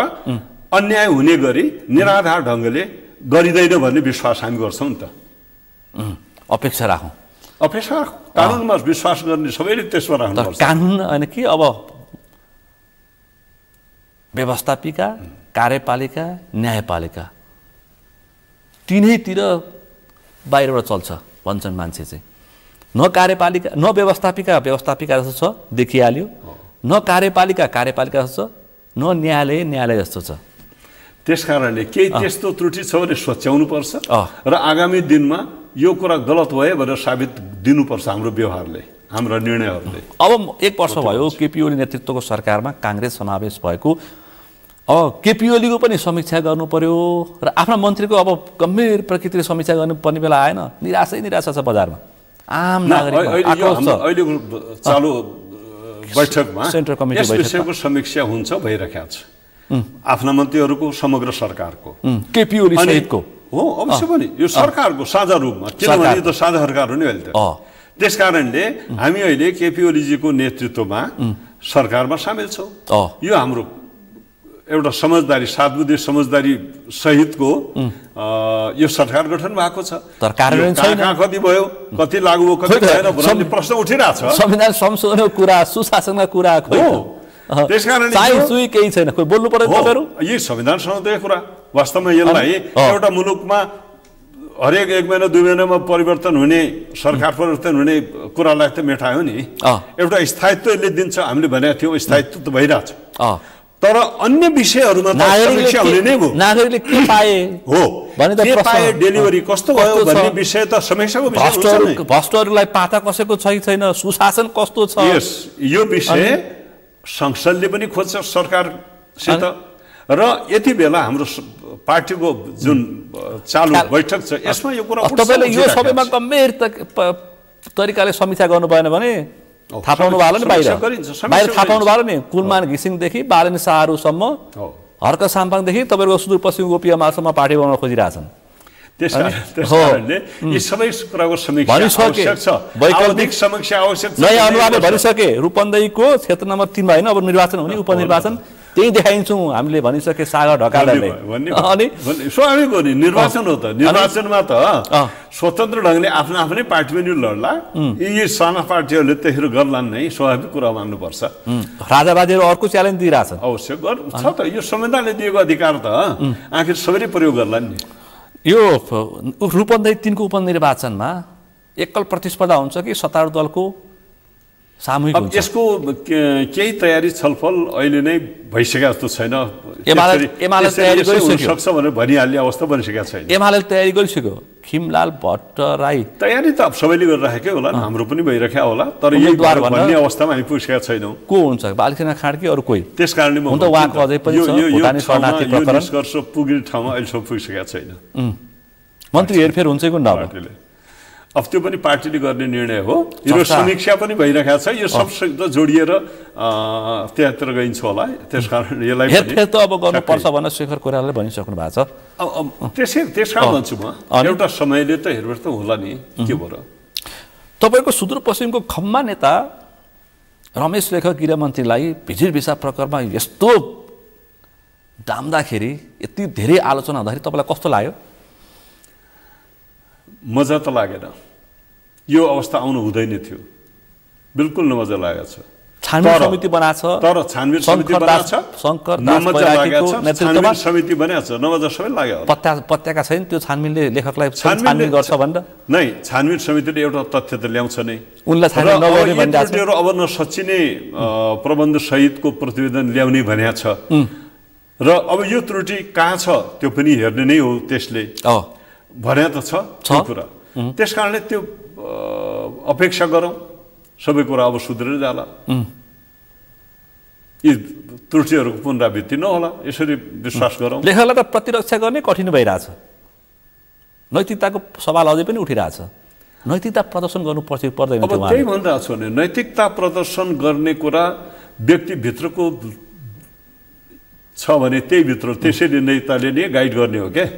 अन्याय हुने गरी निराधार ढङ्गले गरिँदैन भन्ने विश्वास हामी गर्छौँ नि त। अपेक्षा राखौँ, अपेक्षा कानुनमा विश्वास गर्ने सबैले त्यसमा राख्नुपर्छ। कानुन होइन कि अब व्यवस्थापिका, कार्यपालिका, न्यायपालिका तिनैतिर बाहिरबाट चल्छ भन्छन् मान्छे चाहिँ। न कार्यपालिका न व्यवस्थापिका जस्तो छ देखिहाल्यो, न कार्यपालिका जस्तो छ, न न्यायालय जस्तो छ। त्यसकारणले केही त्यस्तो त्रुटि छ भने सोच्याउनु पर्छ र आगामी दिनमा यो कुरा गलत भयो भनेर साबित दिनुपर्छ हाम्रो व्यवहारले, हाम्रो निर्णयहरूले। अब 1 वर्ष भयो केपी ओली नेतृत्वको सरकारमा काङ्ग्रेस समावेश भएको। अब केपी ओलीको पनि समीक्षा गर्नु पर्यो र आफ्ना मन्त्रीको अब गम्भीर प्रकृतिले समीक्षा गर्नुपर्ने बेला आएन। निराशा छ बजारमा, आम नागरिक अहिलेको चालु बैठकमा सेन्ट्रल कमिटी यस विषयको समीक्षा हुन्छ भइरहेको छ आफ्ना मन्त्रीहरूको समग्र सरकारको, केपी ओली सहितको हो। अवश्य पनि यो सरकारको साझा रूपमा, किनभने यो त साझा सरकार हो नि अहिले त। त्यसकारणले हामी अहिले केपी ओलीजीको नेतृत्वमा सरकारमा सामेल छौँ। यो हाम्रो एउटा समझदारी, सातबुद्धि समझदारी सहितको यो सरकार गठन भएको छ। तर कार्यान्वयन छैन, कति भयो, कति लागू भयो, कति भएन भन्ने प्रश्न उठिरहेछ। संविधान संशोधनको कुरा, सुशासनका कुरा खोइ त्यसकारणले केही छैन, खोइ बोल्नु पर्यो तपाईहरु। यी संविधान संशोधनको कुरा वास्तवमा यसलाई एउटा मुलुकमा हरेक 1 महिना 2 महिनामा परिवर्तन हुने, सरकार परिवर्तन हुने कुरालाई त मेटायो नि। एउटा स्थायित्व यसले दिन्छ, हामीले भनेको थियौँ स्थायित्व त भइरहेछ। तर अन्य विषयहरूमा त समीक्षा हुने नै हो। नागरिकले के पाए हो भने त पाए, डेलिभरी कस्तो भयो भन्ने विषय त समीक्षाको विषय हुन्छ नि। भ्रष्टहरूलाई पाता कसैको छैन, सुशासन कस्तो छ, यस यो विषय संसदले पनि खोज्छ सरकारसित। र यति बेला हाम्रो पार्टीको जुन चालु बैठक छ यसमा यो कुरा उठ्छ। तपाईले यो सबैमा गम्भीर तरिकाले समीक्षा गर्नु भएन भने थाहा पाउनु भयो नि, बाहिर थाहा पाउनु भयो नि। कुलमान घिसिङदेखि बालन शाहरुसम्म, हर्क साम्पाङदेखि तपाईँको सुदूरपश्चिम गोपी हिमालसम्म पार्टी बनाउन खोजिरहेछन्। त्यसकारणले यी सबै कुराको समीक्षा आवश्यक छ, वैकल्पिक समीक्षा आवश्यक छ। नयाँ अनुवादले भनिसके रूपन्देहीको क्षेत्र नम्बर 3 होइन अब निर्वाचन हुने, उपनिर्वाचन त्यही देखाइन्छौँ हामीले भनिसके सागर ढकालले। अनि स्वाभाविक हो नि, निर्वाचन हो त। निर्वाचनमा त स्वतन्त्र ढङ्गले आफ्नो आफ्नै पार्टी पनि लड्ला, यी साना पार्टीहरूले त्यसरी गर्लान् नै, स्वाभाविक कुरा मान्नुपर्छ। राजाबाजीहरू अर्को च्यालेन्ज दिइरहेछन्। अवश्य छ त, यो संविधानले दिएको अधिकार त आखिर सबैले प्रयोग गर्लान् नि। यो रूपन्देही 3 को उपनिर्वाचनमा एकल प्रतिस्पर्धा हुन्छ कि सत्तारूढ दलको सामूहिक हुन्छ? यसको केही तयारी छलफल अहिले नै भइसकेको जस्तो छैन। एमाले तयारी गरिसक्यो सक्छ भनेर भनिहाल्ने अवस्था बनिसकेको छैन। एमाले तयारी गरिसक्यो, खिमलाल भट्टराई तयारी त सबैले गरिराखेकै होला, हाम्रो पनि भइराखेको होला। तर यही भन्ने अवस्थामा हामी पुगेका छैनौँ। को हुन्छ, बालकृष्ण खाड्के अरू कोही? त्यसकारणले म उहाँको अझै पनि भुटानी शरणार्थी प्रकरण निष्कर्ष पुग्ने ठाउँमा अहिलेसम्म पुगिसकेको छैन। मन्त्री हेरफेर हुन्छ कि नभए अब त्यो पनि पार्टीले गर्ने निर्णय हो। यो समीक्षा पनि भइरहेको छ, यो सबसित जोडिएर त्यहाँतिर गइन्छ होला। त्यसकारण यसलाई हेरफेर त अब गर्नुपर्छ भनेर शेखर कोइरालाले भनिसक्नु भएको छ। त्यसकारण भन्छु म, एउटा समयले त हेरफेर त होला नि, के भयो। तपाईँको सुदूरपश्चिमको खम्मा नेता रमेश लेखक गृहमन्त्रीलाई भिजिर भिसा प्रकरणमा यस्तो डाम्दाखेरि, यति धेरै आलोचना हुँदाखेरि तपाईँलाई कस्तो लाग्यो? मजा त लागेन, यो अवस्था आउनु हुँदैन थियो, बिल्कुल नमजा लागेको छ। छानबिन समिति बनाछ, तर छानबिन समिति बनाछ, शंकर दास बैरागीको नेतृत्वमा समिति बनाछ, नमजा सबै लाग्यो। पत्याका छैन त्यो छानबिनले लेखकलाई छानबिन गर्छ भन्दा नै छानबिन समितिले एउटा तथ्य त ल्याउँछ नै, उनलाई छानबिन नगर्ने भन्दा छ अब नसच्चिने प्रबन्ध सहितको प्रतिवेदन ल्याउने भनेको छ र अब यो त्रुटि कहाँ छ त्यो पनि हेर्ने नै हो त्यसले भने त छ त्यो कुरा। त्यसकारणले त्यो अपेक्षा गरौँ सबै कुरा अब सुध्रेर जाला, यी त्रुटिहरूको पुनरावृत्ति नहोला, यसरी विश्वास गरौँ। लेखकलाई त प्रतिरक्षा गर्ने कठिन भइरहेछ, नैतिकताको सवाल अझै पनि उठिरहेछ, नैतिकता प्रदर्शन गर्नु पर्दैन। अब त्यही भनिरहेको छु भने नैतिकता प्रदर्शन गर्ने कुरा व्यक्तिभित्रको छ भने त्यही भित्र त्यसैले नेताले नै गाइड गर्ने हो क्या।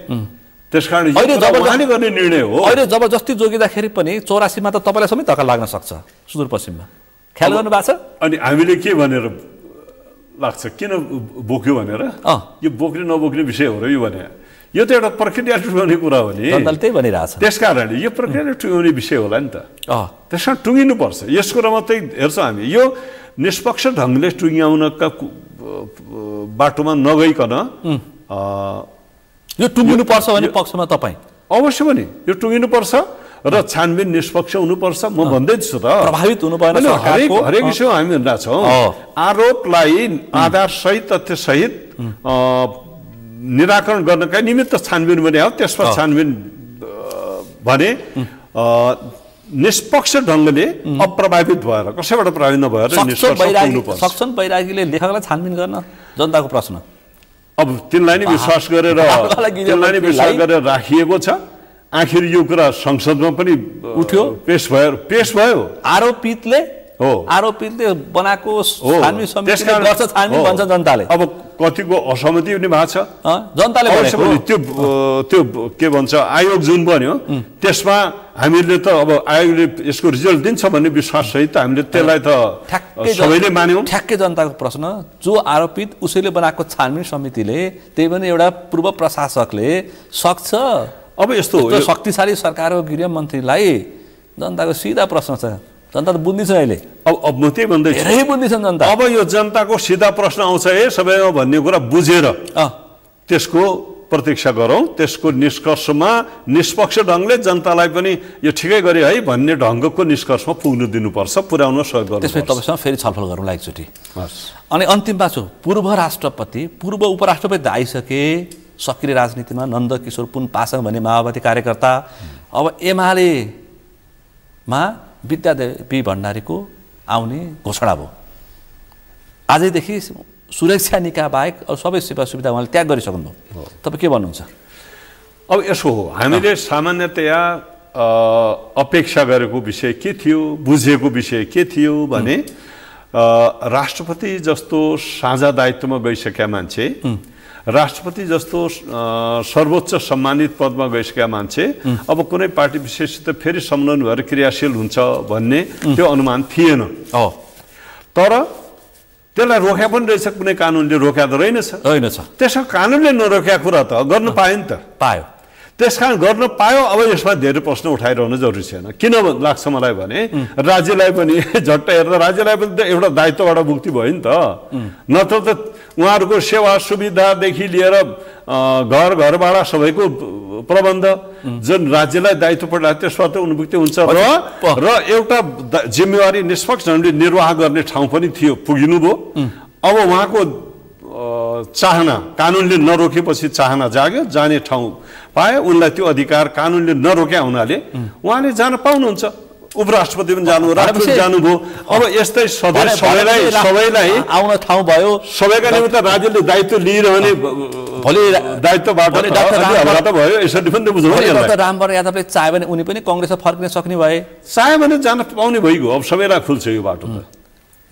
त्यसकारण उहाँले गर्ने निर्णय हो। अहिले जबरजस्ती जोगिँदाखेरि पनि 84मा त तपाईँलाई समेत धक्का लाग्न सक्छ सुदूरपश्चिममा, ख्याल गर्नु भएको छ? अनि हामीले के भनेर लाग्छ, किन बोक्यो भनेर? यो बोक्ने नबोक्ने विषय हो र यो भने यो त एउटा प्रक्रिया टुङ्गाउने कुरा हो नि, त्यही भनिरहेछ। त्यसकारणले यो प्रक्रिया टुङ्गाउने विषय होला नि त, त्यसकारण टुङ्गिनुपर्छ। यस कुरामा चाहिँ हेर्छौँ हामी, यो निष्पक्ष ढङ्गले टुङ्ग्याउनका बाटोमा नगइकन यो टुङ्गिनुपर्छ भन्ने पक्षमा तपाईँ? अवश्य पनि यो टुङ्गिनुपर्छ र छानबिन निष्पक्ष हुनुपर्छ, म भन्दैछु त। प्रभावित हुनु भएन हरेक विषय हामी भन्दा छौँ। आरोपलाई आधारसहित तथ्यसहित निराकरण गर्नका निमित्त छानबिन भने हो, त्यसमा छानबिन भने निष्पक्ष ढङ्गले अप्रभावित भएर कसैबाट प्रभावित नभएर सक्छन् बैरागीले लेखकलाई छानबिन गर्न जनताको प्रश्न। अब तिनलाई नै विश्वास गरेर राखिएको छ। आखिर यो कुरा संसदमा पनि उठ्यो, पेश भयो। आरोपितले बनाएको छानबिन समितिले गर्छ, छानबिन भन्छ जनताले। अब कतिको असहमति पनि भएको छ जनताले। त्यो के भन्छ आयोग जुन बन्यो त्यसमा हामीले त अब आयोगले यसको रिजल्ट दिन्छ भन्ने विश्वास सहित हामीले त्यसलाई त सबैले मान्यौँ। ठ्याक्कै जनताको प्रश्न, जो आरोपित उसैले बनाएको छानबिन समितिले, त्यही पनि एउटा पूर्व प्रशासकले सक्छ? अब यस्तो शक्तिशाली सरकारको गृहमन्त्रीलाई जनताको सिधा प्रश्न छ, जनता त बुझ्दैछ अहिले। अब म त्यही भन्दैछु, धेरै बुझ्दैछन् जनता। अब यो जनताको सिधा प्रश्न आउँछ सबैमा भन्ने कुरा बुझेर त्यसको प्रतीक्षा गरौँ, त्यसको निष्कर्षमा निष्पक्ष ढङ्गले जनतालाई पनि यो ठिकै गरे है भन्ने ढङ्गको निष्कर्षमा पुग्नु दिनुपर्छ, पुर्याउन सहयोग गर्नुपर्छ। त्यसपछि तपाईँसँग फेरि छलफल गरौँला एकचोटि। अनि अन्तिममा छु, पूर्व राष्ट्रपति पूर्व उपराष्ट्रपति त आइसके, सक्रिय राजनीतिमा नन्दकिशोर पुन पासाङ भन्ने माओवादी कार्यकर्ता, अब एमालेमा विद्यादेवी भण्डारीको आउने घोषणा भयो। आजैदेखि सुरक्षा निकाय बाहेक सबै सेवा सुविधा उहाँले त्याग गरिसक्नुभयो। तपाईँ के भन्नुहुन्छ? अब यसो हो, हामीले सामान्यतया अपेक्षा गरेको विषय के थियो, बुझेको विषय के थियो भने राष्ट्रपति जस्तो साझा दायित्वमा गइसकेका मान्छे, राष्ट्रपति जस्तो सर्वोच्च सम्मानित पदमा गइसकेका मान्छे अब कुनै पार्टी विशेषसित फेरि संलग्न भएर क्रियाशील हुन्छ भन्ने त्यो अनुमान थिएन। तर त्यसलाई रोक्या पनि रहेछ, कुनै कानुनले रोक्या त रहेनछ। त्यसमा कानुनले नरोक्या कुरा त गर्न पायो नि त, पायो। त्यसकारण गर्न पायो। अब यसमा धेरै प्रश्न उठाइरहनु जरुरी छैन। किन लाग्छ मलाई भने राज्यलाई पनि झट्ट हेर्दा राज्यलाई पनि त एउटा दायित्वबाट मुक्ति भयो नि त। नत्र त उहाँहरूको सेवा सुविधादेखि लिएर घर घरबाट सबैको प्रबन्ध जुन राज्यलाई दायित्व पठाए त्यसबाट उन्मुक्ति हुन्छ र एउटा जिम्मेवारी निष्पक्ष ढङ्गले निर्वाह गर्ने ठाउँ पनि थियो, पुगिनुभयो। अब उहाँको चाहना कानुनले नरोकेपछि चाहना जाग्यो, जाने ठाउँ पाए, उनलाई त्यो अधिकार कानुनले नरोक्या हुनाले उहाँले जान पाउनुहुन्छ। उपराष्ट्रपति पनि जानु, राष्ट्रपति जानुभयो। अब यस्तै सबैलाई आउन ठाउँ भयो, सबैका निमित्त राज्यले दायित्व लिइरहने भोलि दायित्वबाट भयो। यसरी पनि बुझ्नु डाक्टर रामवर यादवले चाह्यो भने उनी पनि कङ्ग्रेसमा फर्किन सक्ने भए, चाह्यो भने जान पाउने भइगयो। अब सबैलाई खुल्छ यो बाटो त।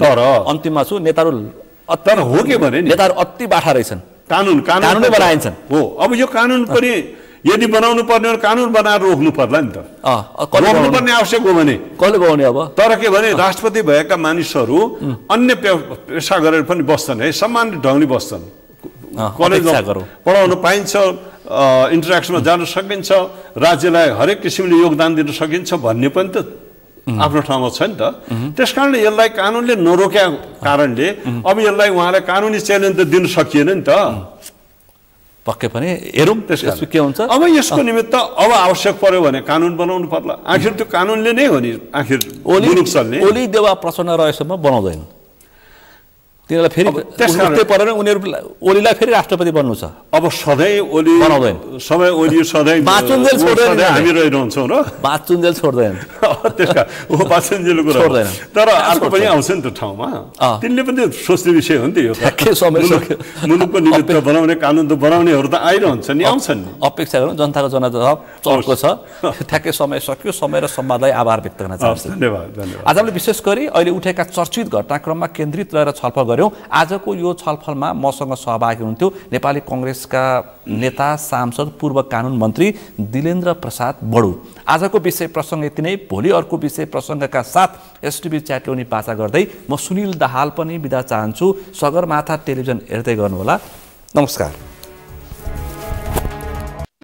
तर अन्तिममा छु, नेताहरू तर हो के भने नेताहरू अति बाठा रहेछन्, कानुन बनाइन्छन्। हो, अब यो कानुन पनि यदि बनाउनु पर्ने हो कानुन बनाएर रोक्नु पर्ला नि त। रोक्नु पर्ने आवश्यक हो भने कसले बनाउने? अब तर के भने राष्ट्रपति भएका मानिसहरू अन्य पेसा गरेर पनि बस्छन् है, सम्मानित ढङ्गले बस्छन्। कलेजमा पढाउन पाइन्छ, इन्टरेक्सनमा जान सकिन्छ, राज्यलाई हरेक किसिमले योगदान दिन सकिन्छ भन्ने पनि त आफ्नो ठाउँमा छ नि त। त्यसकारणले यसलाई कानुनले नरोक्या कारणले अब यसलाई उहाँलाई कानुनी च्यालेन्ज त दिन सकिएन नि त। पक्कै पनि हेरौँ त्यसको के हुन्छ। अब यसको निमित्त अब आवश्यक पर्यो भने कानुन बनाउनु पर्ला। आखिर त्यो कानुनले नै हो नि आखिर मुलुक चल्ने। ओली देवा प्रसन्न रहेसम्म बनाउँदैन, तिनीहरूलाई फेरि त्यस्तै परेर उनीहरू ओलीलाई फेरि राष्ट्रपति बन्नु छ। अब सधैँ ओली बनाउँदैन, सबै ओली सधैँ बाँचुन्जेल छोड्दैन, हामी रहिरहन्छौँ र बाँचुन्जेल छोड्दैन। त्यसका ऊ बाँचुन्जेलको छोड्दैन, तर अर्को पनि आउँछ नि त ठाउँमा। तिनले पनि सोच्ने विषय हो नि त यो। मुलुकको निमित्त बनाउने कानुन त बनाउनेहरू त आइरहन्छ नि, आउँछन् नि। अपेक्षा गरौँ, जनताको जनजवाब चर्को छ। ठ्याक्कै समय सक्यो। समय र संवादलाई आभार व्यक्त गर्न चाहन्छु। धन्यवाद धन्यवाद। आज हामीले विशेष गरी अहिले उठेका चर्चित घटनाक्रममा केन्द्रित रहेर छलफल गऱ्यौँ। आजको यो छलफलमा मसँग सहभागी हुनुहुन्थ्यो नेपाली कङ्ग्रेसका नेता सांसद पूर्व कानुन मन्त्री दिलेन्द्र प्रसाद बडु। आजको विषय प्रसङ्ग यति नै। भोलि अर्को विषय प्रसङ्गका साथ एसटिभी च्याटोनी बाचा गर्दै म सुनिल दाहाल पनि बिदा चाहन्छु। सगरमाथा टेलिभिजन हेर्दै गर्नुहोला। नमस्कार।